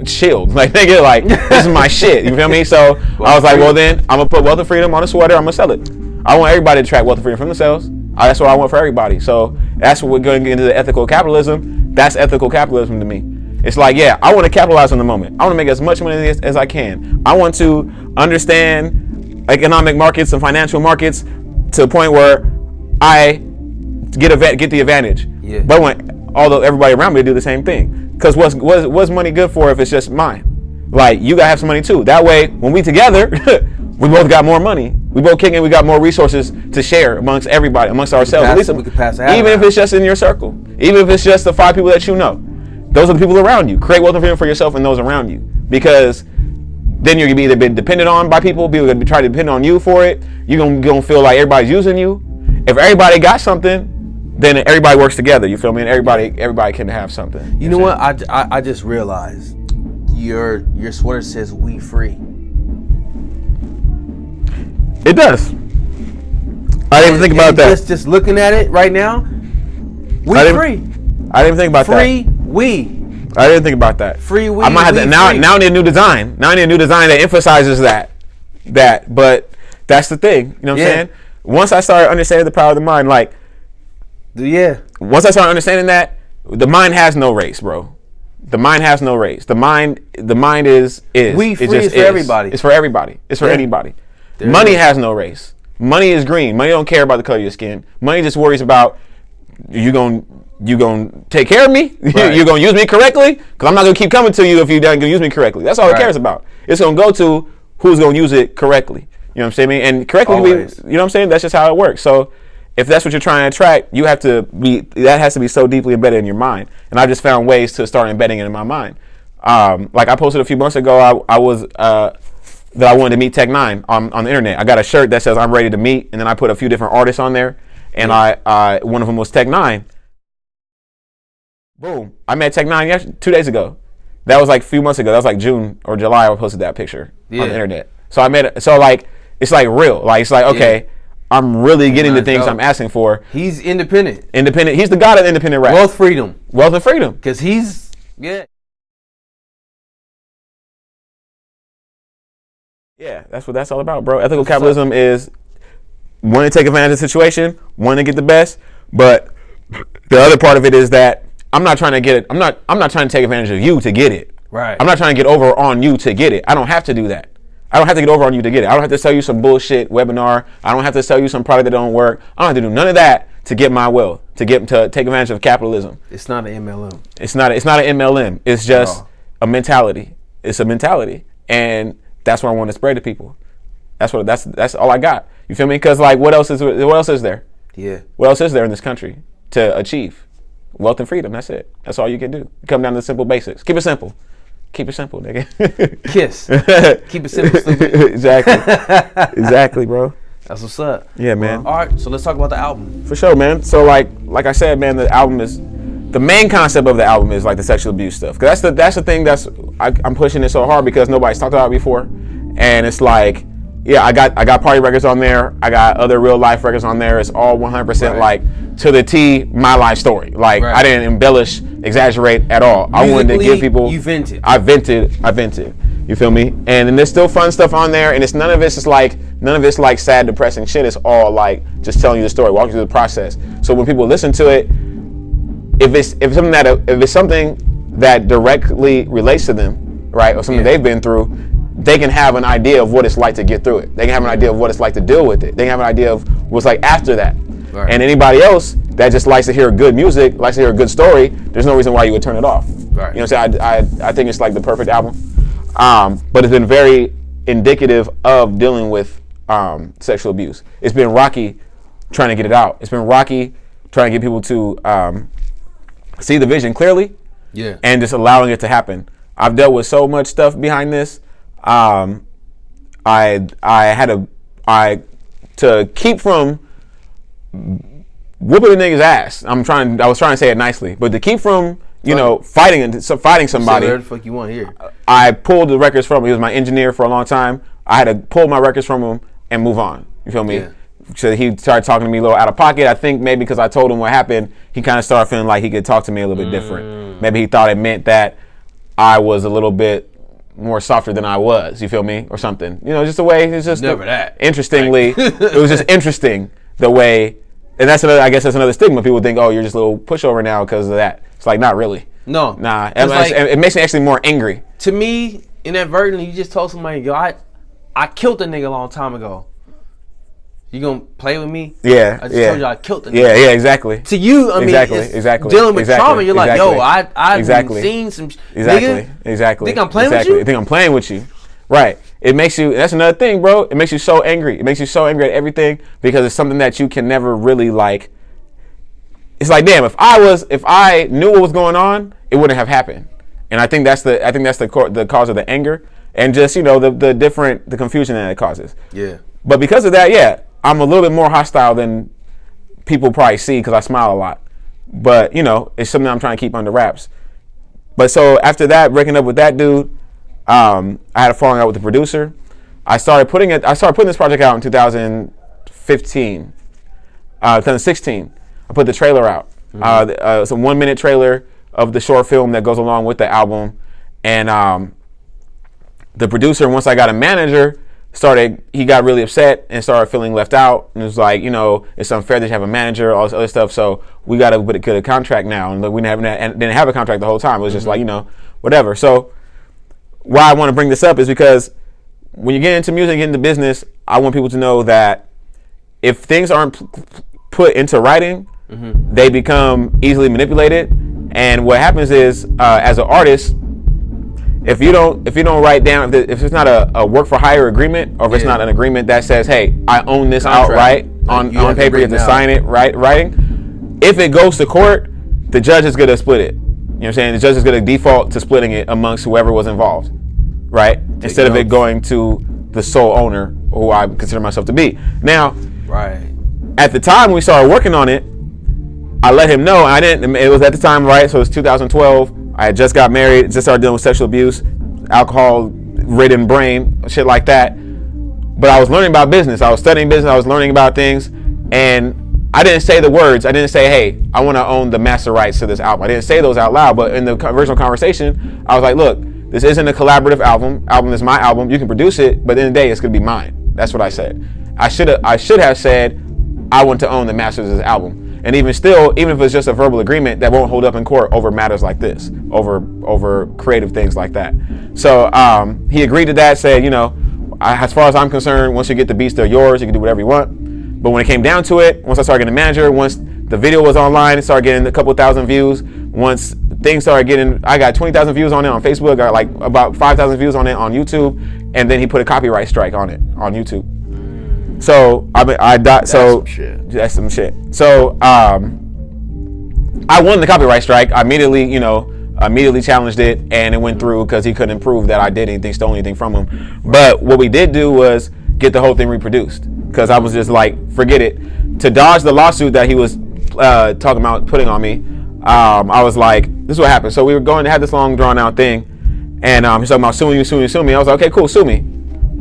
shield. Like, nigga, like, this is my shit. You feel me? So I was like, well then, I'm gonna put wealth and freedom on a sweater. I'm gonna sell it. I want everybody to track wealth and freedom for themselves. That's what I want for everybody. So that's what we're going to get into the ethical capitalism. That's ethical capitalism to me. It's like, yeah, I want to capitalize on the moment. I want to make as much money as I can. I want to understand economic markets and financial markets to the point where I get the advantage. Yeah. But when everybody around me do the same thing, because what's money good for if it's just mine? Like, you gotta have some money too. That way, when we together, we both got more money. We both kicking. We got more resources to share amongst everybody, amongst ourselves. At least we could pass even if it's just in your circle, even if it's just the 5 people that you know. Those are the people around you. Create wealth and freedom for yourself and those around you, because then you're gonna be either been dependent on by people are gonna try to depend on you for it. You're gonna feel like everybody's using you. If everybody got something, then everybody works together. You feel me? And everybody can have something. You know what? I just realized your sweater says "We Free." It does. I didn't even think about that. Just looking at it right now, we free. I didn't think about that. Free we. I didn't think about that. Free we. I might have to now. Free. Now I need a new design. Now I need a new design that emphasizes that. But that's the thing. You know what I'm saying? Once I started understanding the power of the mind, like, once I started understanding that, the mind has no race, bro. The mind has no race. The mind is. We free is for everybody. It's for everybody. It's for anybody. Money has no race. Money is green. Money don't care about the color of your skin. Money just worries about you gonna take care of me. Right. You gonna use me correctly? Because I'm not gonna keep coming to you if you don't gonna use me correctly. That's all it cares about. It's gonna go to who's gonna use it correctly. You know what I'm saying? And correctly, you know what I'm saying? That's just how it works. So if that's what you're trying to attract, that has to be so deeply embedded in your mind. And I just found ways to start embedding it in my mind. Like I posted a few months ago, I wanted to meet Tech Nine on the internet. I got a shirt that says I'm ready to meet, and then I put a few different artists on there, and one of them was Tech Nine. Boom! I met Tech Nine 2 days ago. That was like a few months ago. That was like June or July. I posted that picture on the internet. So I met. So like it's like real. Like it's like okay, I'm really getting the things I'm asking for. He's independent. Independent. He's the god of independent rap. Wealth, freedom. Wealth and freedom. Because he's Yeah, that's what that's all about, bro. Ethical capitalism is wanting to take advantage of the situation, wanting to get the best, but the other part of it is that I'm not trying to get it. I'm not trying to take advantage of you to get it. Right. I'm not trying to get over on you to get it. I don't have to do that. I don't have to get over on you to get it. I don't have to sell you some bullshit webinar. I don't have to sell you some product that don't work. I don't have to do none of that to get my wealth, to take advantage of capitalism. It's not an MLM. It's not an MLM. It's just a mentality. It's a mentality. And that's what I want to spread to people. That's all I got. You feel me? Because like, what else is there? Yeah. What else is there in this country to achieve? Wealth and freedom. That's it. That's all you can do. You come down to the simple basics. Keep it simple. Keep it simple, nigga. Kiss. Keep it simple, stupid. Exactly, bro. That's what's up. Yeah, man. All right, so let's talk about the album. For sure, man. So like I said, man, the album is the main concept of the album is like the sexual abuse stuff. Cause that's the thing I'm pushing it so hard because nobody's talked about it before, and it's like, yeah, I got party records on there. I got other real life records on there. It's all 100% like to the T, my life story. Like I didn't embellish, exaggerate at all. I wanted to give people. You vented. I vented. You feel me? And then there's still fun stuff on there, and none of it's like sad, depressing shit. It's all like just telling you the story, walking through the process. So when people listen to it, if it's something that directly relates to them, right, or something they've been through, they can have an idea of what it's like to get through it. They can have an idea of what it's like to deal with it. They can have an idea of what's like after that. Right. And anybody else that just likes to hear good music, likes to hear a good story, there's no reason why you would turn it off. Right. You know what I'm saying? I think it's like the perfect album. But it's been very indicative of dealing with sexual abuse. It's been rocky trying to get it out. It's been rocky trying to get people to see the vision clearly, and just allowing it to happen. I've dealt with so much stuff behind this. I had to keep from whooping a nigga's ass. I was trying to say it nicely, but to keep from fighting somebody. Whatever the fuck you want here. I pulled the records from him. He was my engineer for a long time. I had to pull my records from him and move on. You feel me? Yeah. So he started talking to me a little out of pocket. I think maybe because I told him what happened, he kind of started feeling like he could talk to me a little bit different. Maybe he thought it meant that I was a little bit more softer than I was. You feel me? Or something. Just the way. It's just never that. Interestingly, it was just interesting the way. And that's another stigma. People think, oh, you're just a little pushover now because of that. It's like, not really. No. Nah. It makes me actually more angry. To me, inadvertently, you just told somebody, yo, I killed a nigga a long time ago. You gonna play with me? Yeah, I just told you I killed the nigga. Yeah, exactly. To you, I mean, exactly. Dealing with trauma, you're like, yo, I've exactly. seen some. Exactly. Think I'm playing with you? You think I'm playing with you? Right. It makes you. That's another thing, bro. It makes you so angry. It makes you so angry at everything because it's something that you can never really like. It's like, damn, if I knew what was going on, it wouldn't have happened. And I think that's the cause of the anger and just the confusion that it causes. Yeah. But because of that, yeah, I'm a little bit more hostile than people probably see because I smile a lot. But it's something I'm trying to keep under wraps. But so after that, breaking up with that dude, I had a falling out with the producer. I started putting this project out in 2016. I put the trailer out. It's a 1 minute trailer of the short film that goes along with the album. And the producer, once I got a manager, he got really upset and started feeling left out. And it was like, it's unfair that you have a manager, all this other stuff. So we got to get a contract now. And we didn't have a contract the whole time. It was just like, whatever. So why I want to bring this up is because when you get into music, get into business, I want people to know that if things aren't put into writing, they become easily manipulated. And what happens is, as an artist, if you don't write down, if it's not a work for hire agreement, or if it's not an agreement that says, hey, I own this outright on paper, you have to sign it, writing. If it goes to court, the judge is gonna split it. You know what I'm saying? The judge is gonna default to splitting it amongst whoever was involved, right? Instead of it going to the sole owner, who I consider myself to be. Now, right. At the time we started working on it, I let him know. It was at the time, right? So it was 2012. I had just got married, just started dealing with sexual abuse, alcohol-ridden brain, shit like that. But I was learning about business. I was studying business. I was learning about things. And I didn't say the words. I didn't say, hey, I want to own the master rights to this album. I didn't say those out loud. But in the original conversation, I was like, look, this isn't a collaborative album. Album is my album. You can produce it, but at the end of the day, it's going to be mine. That's what I said. I should have said, I want to own the masters of this album. And even still, even if it's just a verbal agreement, that won't hold up in court over matters like this, over creative things like that. So he agreed to that, said, as far as I'm concerned, once you get the beats, they're yours. You can do whatever you want. But when it came down to it, once I started getting a manager, once the video was online, it started getting a couple thousand views. Once things started getting, I got 20,000 views on it on Facebook, got like about 5,000 views on it on YouTube, and then he put a copyright strike on it on YouTube. So that's some shit. So I won the copyright strike. I immediately challenged it, and it went through because he couldn't prove that I did anything, stole anything from him. But what we did do was get the whole thing reproduced because I was just like, forget it. To dodge the lawsuit that he was talking about putting on me, I was like, this is what happened. So we were going to have this long drawn out thing, and he's talking about suing you. I was like, okay, cool, sue me.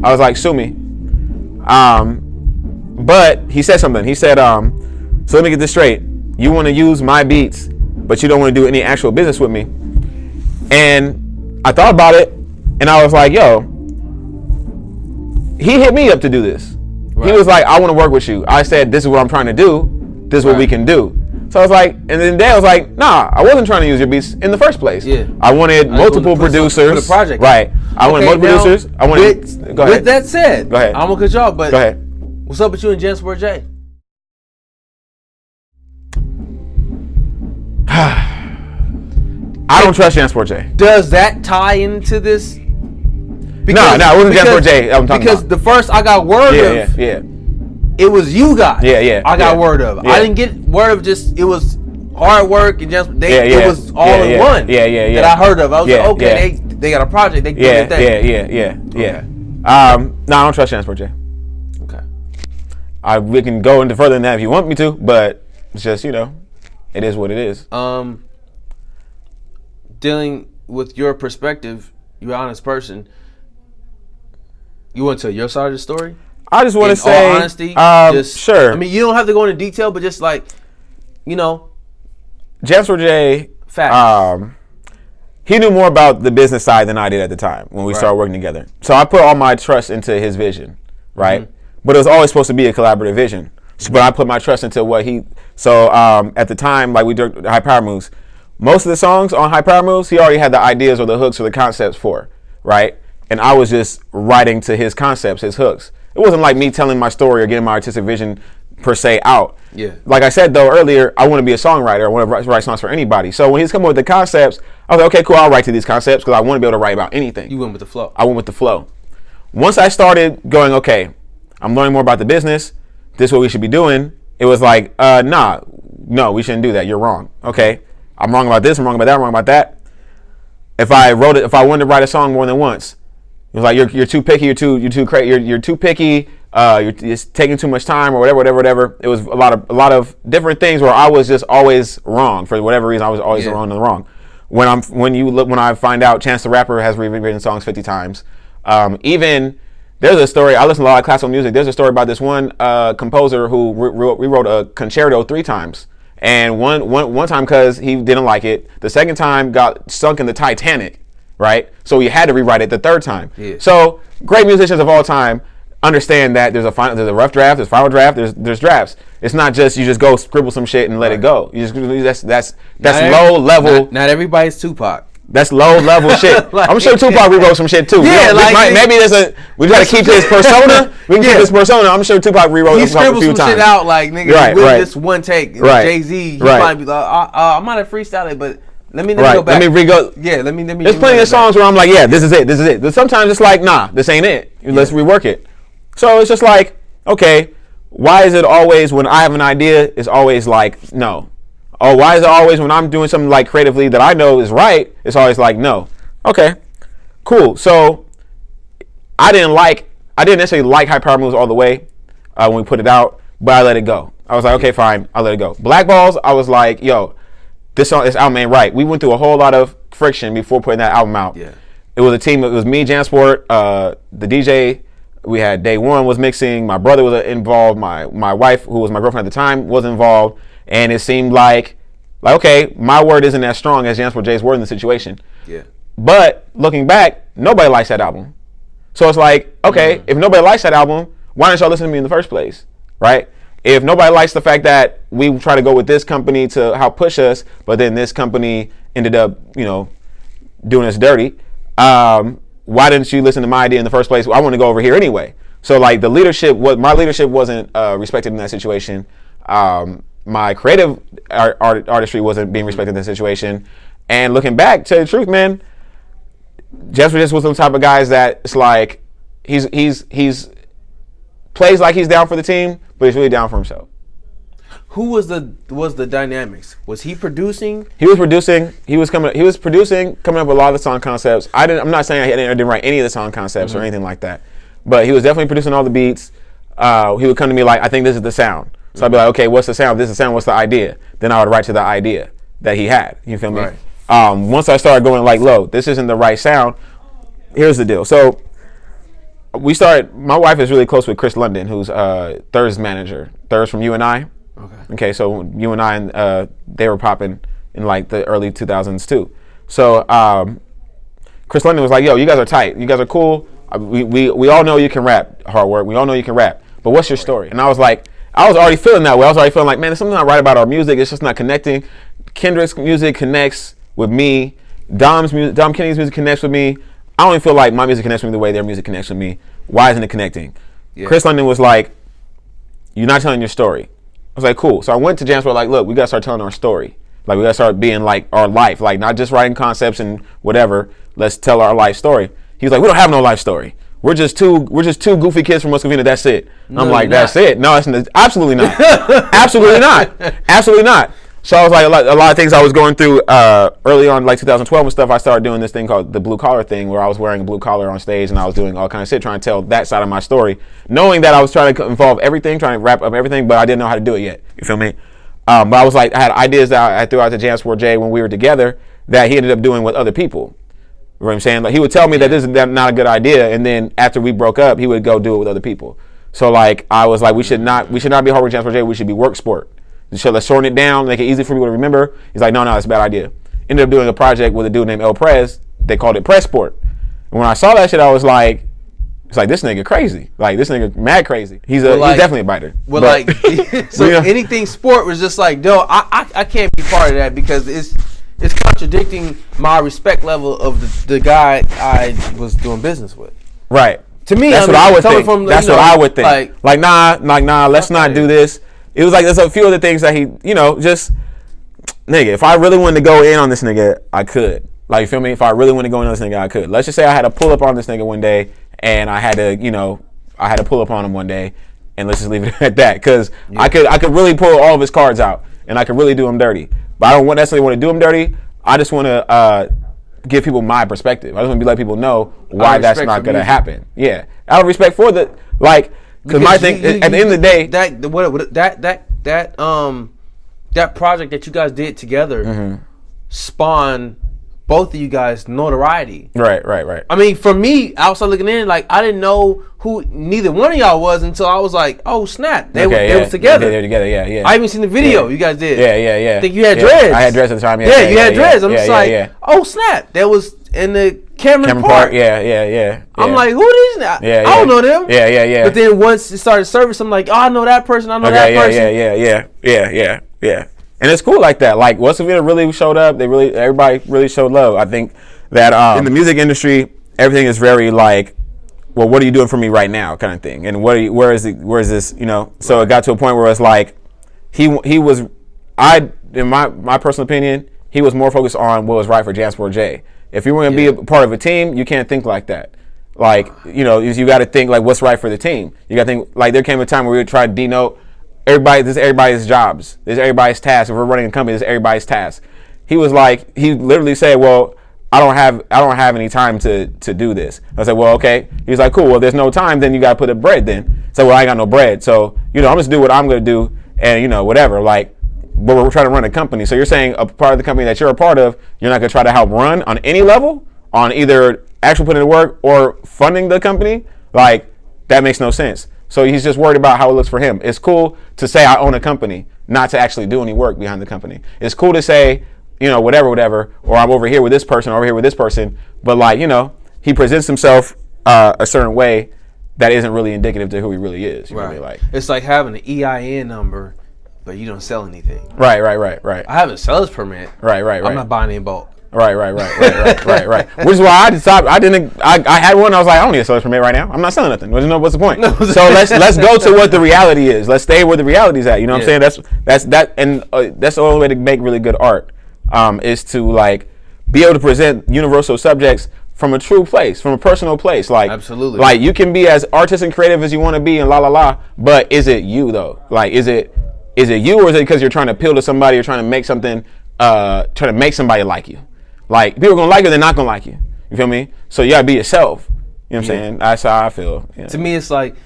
I was like, sue me. But he said something. He said, so let me get this straight. You want to use my beats, but you don't want to do any actual business with me. And I thought about it, and I was like, yo, he hit me up to do this. Right. He was like, I want to work with you. I said, this is what I'm trying to do. This is what we can do. So I was like, and then I was like, nah, I wasn't trying to use your beats in the first place. Yeah. I wanted multiple producers. For the project. Right. I wanted multiple producers. Go ahead. With that said, go ahead. I'm going to cut you off, but go ahead. What's up with you and Jansport J? I don't trust Jansport J. Does that tie into this? No, it wasn't Jansport J I'm talking about. Because the first I got word of, it was you guys. I got word of. I didn't get word of just, it was Hawdwerk and Jansport. It was all in one that I heard of. I was like, okay, they got a project. They did their thing. No, I don't trust Jansport J. We can go into further than that if you want me to, but it's just, it is what it is. Dealing with your perspective, you're an honest person. You want to tell your side of the story? I just want to say, all honesty, sure. I mean, you don't have to go into detail, but just like, Jansport J, facts. He knew more about the business side than I did at the time when we started working together. So I put all my trust into his vision, right? Mm-hmm. But it was always supposed to be a collaborative vision. But I put my trust into what he. So at the time, like we did High Power Moves, most of the songs on High Power Moves, he already had the ideas or the hooks or the concepts for, right? and I was just writing to his concepts, his hooks. It wasn't like me telling my story or getting my artistic vision per se out. Yeah. Like I said though earlier, I want to be a songwriter. I want to write songs for anybody. So when he's coming with the concepts, I was like, okay, cool, I'll write to these concepts because I want to be able to write about anything. You went with the flow. I went with the flow. Once I started going, okay, I'm learning more about the business. This is what we should be doing. It was like, no, we shouldn't do that. You're wrong. Okay, I'm wrong about this. I'm wrong about that. I'm wrong about that. If I wanted to write a song more than once, it was like you're too picky. You're too picky. You're just taking too much time or whatever. It was a lot of different things where I was just always wrong for whatever reason. I was always wrong. When I find out Chance the Rapper has rewritten songs 50 times. Even there's a story. I listen to a lot of classical music. There's a story about this one composer who rewrote a concerto 3 times, and one time because he didn't like it. The second time got sunk in the Titanic, right? So he had to rewrite it the 3rd time. Yeah. So great musicians of all time understand that there's a rough draft, there's final draft, there's drafts. It's not just you just go scribble some shit and let it go. You just that's low level. Not everybody's Tupac. That's low level shit. Like, I'm sure Tupac rewrote some shit too. Yeah, maybe we got to keep his persona. We can keep his persona. I'm sure Tupac rewrote a few times. He scribbled some shit out like nigga with this one take. Right. Jay-Z, he might be like, I might have freestyled it, but let me go back. Let me re-go. Yeah, let me. There's plenty of songs where I'm like, yeah, this is it. But sometimes it's like, nah, this ain't it. Let's rework it. So it's just like, okay, why is it always when I have an idea, it's always like, no. Oh, why is it always when I'm doing something like creatively that I know is right, it's always like, no. Okay, cool. So I didn't necessarily like High Power Moves all the way when we put it out, but I let it go. I was like, okay, fine, I'll let it go. Black Balls, I was like, yo, this album ain't right. We went through a whole lot of friction before putting that album out. Yeah. It was a team. It was me, Jansport, the DJ. We had Day One was mixing. My brother was involved. My wife, who was my girlfriend at the time, was involved. And it seemed like okay, my word isn't as strong as Jansport J's word in the situation. Yeah. But looking back, nobody likes that album. So it's like, okay, if nobody likes that album, why didn't y'all listen to me in the first place, right? If nobody likes the fact that we try to go with this company to help push us, but then this company ended up, doing us dirty, why didn't you listen to my idea in the first place? Well, I want to go over here anyway. So like my leadership wasn't respected in that situation. My creative artistry wasn't being respected in that situation. And looking back, to the truth, man, Jasper just was the type of guys that it's like he's plays like he's down for the team, but he's really down for himself. Who was the dynamics? Was he producing? He was producing. He was producing, coming up with a lot of the song concepts. I'm not saying I didn't write any of the song concepts or anything like that, but he was definitely producing all the beats. He would come to me like, I think this is the sound. So I'd be like, okay, what's the sound? This is the sound. What's the idea? Then I would write to the idea that he had. You feel me? Right. Once I started going like, look, this isn't the right sound. Here's the deal. So we started. My wife is really close with Chris London, who's Thurs manager. Thurs from You and I. Okay. So You and I, they were popping in like the early 2000s too. So Chris London was like, yo, you guys are tight. You guys are cool. We all know you can rap, Hawdwerk. We all know you can rap. But what's your story? And I was like, I was already feeling that way. I was already feeling like, man, there's something not right about our music. It's just not connecting. Kendrick's music connects with me. Dom Kennedy's music connects with me. I don't even feel like my music connects with me the way their music connects with me. Why isn't it connecting? Yeah. Chris London was like, you're not telling your story. I was like, cool. So I went to Jansport like, look, we got to start telling our story. Like, we got to start being like our life. Like, not just writing concepts and whatever. Let's tell our life story. He was like, we don't have no life story. We're just two goofy kids from West Covina. That's it. No, I'm like, that's it. No, it's absolutely not. Absolutely not. Absolutely not. So I was like, a lot of things I was going through early on, like 2012 and stuff. I started doing this thing called the blue collar thing, where I was wearing a blue collar on stage and I was doing all kinds of shit, trying to tell that side of my story, knowing that I was trying to involve everything, trying to wrap up everything, but I didn't know how to do it yet. You feel me? But I was like, I had ideas that I threw out to Jansport J when we were together that he ended up doing with other people. You know what I'm saying? Like, he would tell me that this is not a good idea, and then after we broke up, he would go do it with other people. So like, I was like, we should not be Hawdwerk Jansport J. We should be Work Sport. So let's shorten it down, make it easy for people to remember. He's like, no, it's a bad idea. Ended up doing a project with a dude named El Prez. They called it Press Sport. And when I saw that shit, I was like, it's like, this nigga crazy. Like, this nigga mad crazy. He's definitely a biter. Well, but, like, so anything sport was just like, no, I can't be part of that because it's contradicting my respect level of the guy I was doing business with. Right. To me, that's what I would think. That's what I would think. Like nah, let's not do this. It was like there's a few other things that he, just nigga. If I really wanted to go in on this nigga, I could. Like, you feel me? If I really wanted to go in on this nigga, I could. Let's just say I had to pull up on this nigga one day, and I had to pull up on him one day, and let's just leave it at that. Because I could really pull all of his cards out, and I could really do him dirty. But I don't necessarily want to do him dirty. I just want to give people my perspective. I just want to let people know why that's not going to happen. Yeah, out of respect for the because my thing at the end of the day, that project that you guys did together spawned both of you guys notoriety. Right. I mean, for me, outside looking in, like, I didn't know who neither one of y'all was until I was like, oh snap, they was together. They were together. Yeah. I even seen the video you guys did. Yeah. I think you had dreads. I had dreads at the time. You had dreads. I'm just like, oh snap, that was in the Cameron Park. Yeah. I'm like, who these now? I don't know them. Yeah. But then once it started service, I'm like, oh, I know that person. I know that person. Yeah. And it's cool like that. Like, once Savita really showed up, everybody really showed love. I think that in the music industry, everything is very like, well, what are you doing for me right now, kind of thing. And where is this? So it got to a point where it's like, in my personal opinion, he was more focused on what was right for Jansport J. If you want to be a part of a team, you can't think like that. Like, you got to think like what's right for the team. You got to think like there came a time where we would try to denote. This is everybody's jobs. This is everybody's task. If we're running a company, this is everybody's task. He was like, he literally said, well, I don't have any time to do this. I said, well, okay. He was like, cool. Well, there's no time. Then you got to put up bread then. So, well, I ain't got no bread. So, I'm just do what I'm going to do and, whatever. Like, but we're trying to run a company. So you're saying a part of the company that you're a part of, you're not going to try to help run on any level on either actually putting in work or funding the company? Like, that makes no sense. So he's just worried about how it looks for him. It's cool to say I own a company, not to actually do any work behind the company. It's cool to say, whatever, or I'm over here with this person, over here with this person. But like, he presents himself a certain way that isn't really indicative to who he really is. You know what I mean? Like, it's like having an EIN number, but you don't sell anything. Right. I have a seller's permit. Right. I'm not buying in bulk. Right. Which is why I decided I had one. I was like, I don't need a seller's permit right now. I'm not selling nothing. What's the point? So let's go to what the reality is. Let's stay where the reality is at. You know what I'm saying? That's the only way to make really good art is to like be able to present universal subjects from a true place, from a personal place. Like, absolutely. Like, you can be as artistic and creative as you want to be and but is it you though? Like, is it you, or is it because you're trying to appeal to somebody, you're trying to make something, trying to make somebody like you? Like, people are gonna like you, they're not gonna like you. You feel me? So you gotta be yourself. You know what I'm saying? That's how I feel. Yeah. To me, it's like,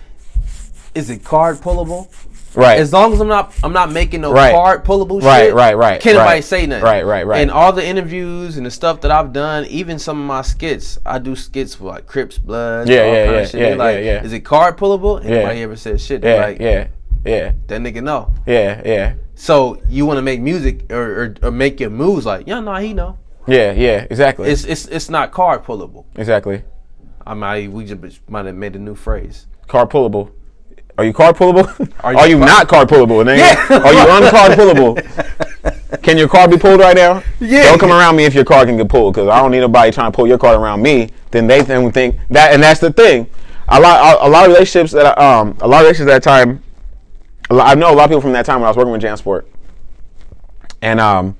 is it card pullable? Right. As long as I'm not making no card pullable shit. Right. Can't nobody say nothing. Right. And all the interviews and the stuff that I've done, even some of my skits, I do skits for like Crips, Bloods, all kind of shit. Is it card pullable? Anybody ever said shit? They're like, that nigga know. Yeah. So you want to make music or make your moves like, he know. Yeah, exactly. It's not card pullable. Exactly. We just might have made a new phrase. Card pullable. Are you card pullable? Are you not card pullable? Yeah. Are you uncard pullable? Can your card be pulled right now? Yeah. Don't come around me if your card can get pulled, because I don't need nobody trying to pull your card around me. Then they think that, and that's the thing. A lot of relationships at that time. I know a lot of people from that time when I was working with Jansport, and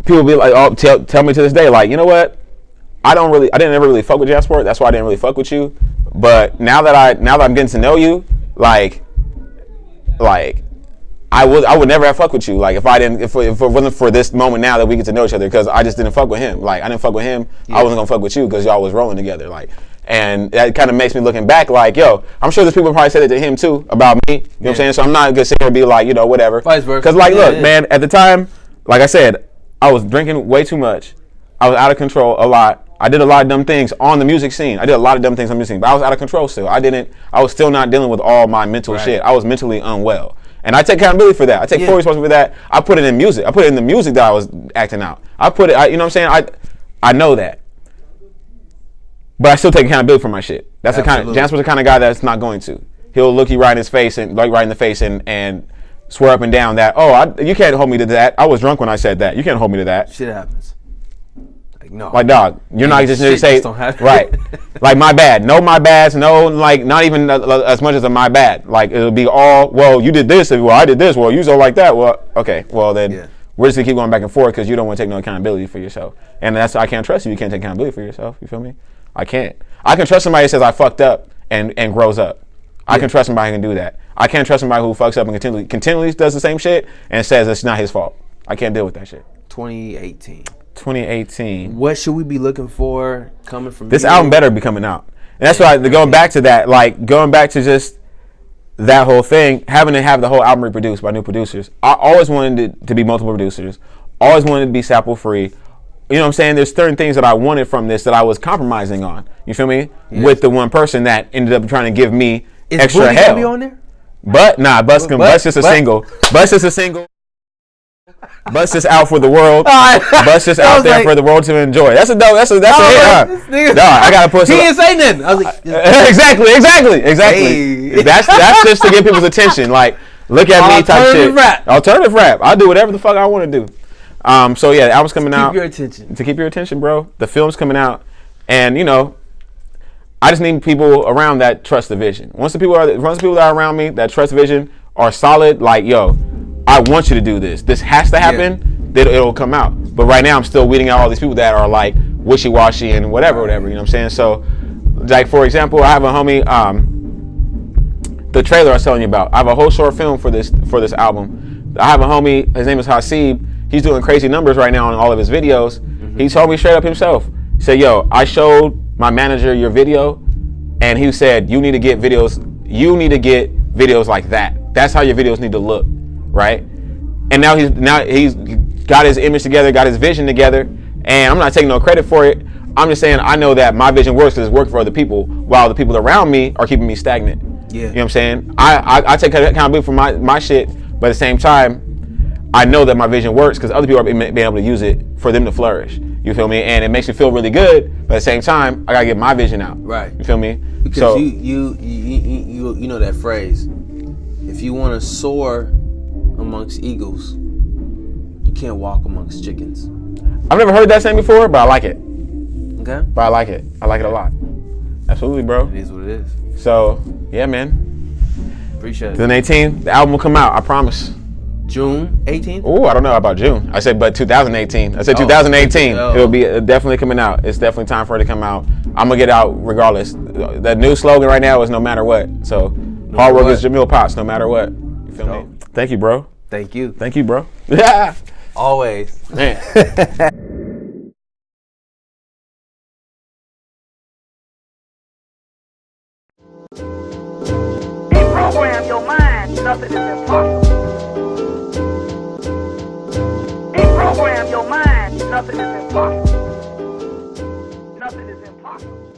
people be like, "Oh, tell me to this day, like, you know what? I didn't ever really fuck with Jansport. That's why I didn't really fuck with you. But now that I'm getting to know you, like, I would never have fucked with you. Like, if it wasn't for this moment now that we get to know each other, because I just didn't fuck with him. Like, I didn't fuck with him. I wasn't gonna fuck with you because y'all was rolling together. Like, and that kind of makes me looking back like, yo, I'm sure there's people probably said it to him too about me. You know what I'm saying? So I'm not gonna sit here and be like, whatever. Vice versa. Because like, look, man, at the time, like I said, I was drinking way too much. I was out of control a lot. I did a lot of dumb things on the music scene. I did a lot of dumb things on the music scene, but I was out of control still. I was still not dealing with all my mental shit. I was mentally unwell. And I take accountability for that. I take full responsibility for that. I put it in music. I put it in the music that I was acting out. You know what I'm saying? I know that. But I still take accountability for my shit. That's Jansport's the kind of guy that's not going to. He'll look you right in his face and and swear up and down that, you can't hold me to that. I was drunk when I said that. You can't hold me to that. Shit happens. Like, no. Like, dog, you're not just going to say, right. Like, my bad. No, my bads. No, like, not even as much as a my bad. Like, it'll be all, well, you did this. Well, I did this. Well, you so like that. Well, okay. Well, then we're just going to keep going back and forth because you don't want to take no accountability for yourself. And I can't trust you. You can't take accountability for yourself. You feel me? I can't. I can trust somebody that says I fucked up and grows up. I can trust somebody who can do that. I can't trust somebody who fucks up and continually does the same shit and says it's not his fault. I can't deal with that shit. 2018. What should we be looking for coming from this album? Better be coming out, and that's why going back to that, like going back to just that whole thing, having to have the whole album reproduced by new producers. I always wanted it to be multiple producers. Always wanted it to be sample free. You know what I'm saying? There's certain things that I wanted from this that I was compromising on. You feel me? Yes. With the one person that ended up trying to give me extra hell. Be on there? But nah, Bus just a single. Bus is a single. Bus is out for the world. Bus is out there for the world to enjoy. That's a dope. That's a hit. No, I gotta put. He didn't say nothing. I was like, exactly. Hey. That's just to get people's attention. Like, look at me type shit. Alternative rap. I'll do whatever the fuck I want to do. So yeah, the album's coming out. Keep your attention. To keep your attention, bro. The film's coming out, and you know, I just need people around that trust the vision. Once the people that are around me that trust the vision are solid, like, yo, I want you to do this. This has to happen. Yeah. It'll come out. But right now, I'm still weeding out all these people that are like wishy-washy and whatever. You know what I'm saying? So, like for example, I have a homie. The trailer I was telling you about. I have a whole short film for this album. I have a homie. His name is Hasib. He's doing crazy numbers right now on all of his videos. Mm-hmm. He told me straight up himself. He said, "Yo, I showed my manager your video, and he said you need to get videos. You need to get videos like that. That's how your videos need to look." Right, and now he's got his image together, got his vision together, and I'm not taking no credit for it. I'm just saying I know that my vision works because it's worked for other people, while the people around me are keeping me stagnant. Yeah, you know what I'm saying? I take accountability for my shit, but at the same time, I know that my vision works because other people are being able to use it for them to flourish. You feel me? And it makes me feel really good, but at the same time, I gotta get my vision out. Right. You feel me? Because so, you know that phrase. If you want to soar amongst eagles, you can't walk amongst chickens. I've never heard that saying before, but I like it. Okay. But I like it. I like it a lot. Absolutely, bro. It is what it is. So, yeah, man. Appreciate it. 2018, the album will come out, I promise. June 18th? Oh, I don't know about June. I said, but 2018. I said 2018. It'll be definitely coming out. It's definitely time for it to come out. I'm going to get out regardless. The new slogan right now is no matter what. So, hard work is Jamil Potts, no matter what. You feel me? Thank you, bro. Thank you. Thank you, bro. Yeah. Always. Man. Program your mind, nothing is impossible. Program your mind, nothing is impossible. Nothing is impossible.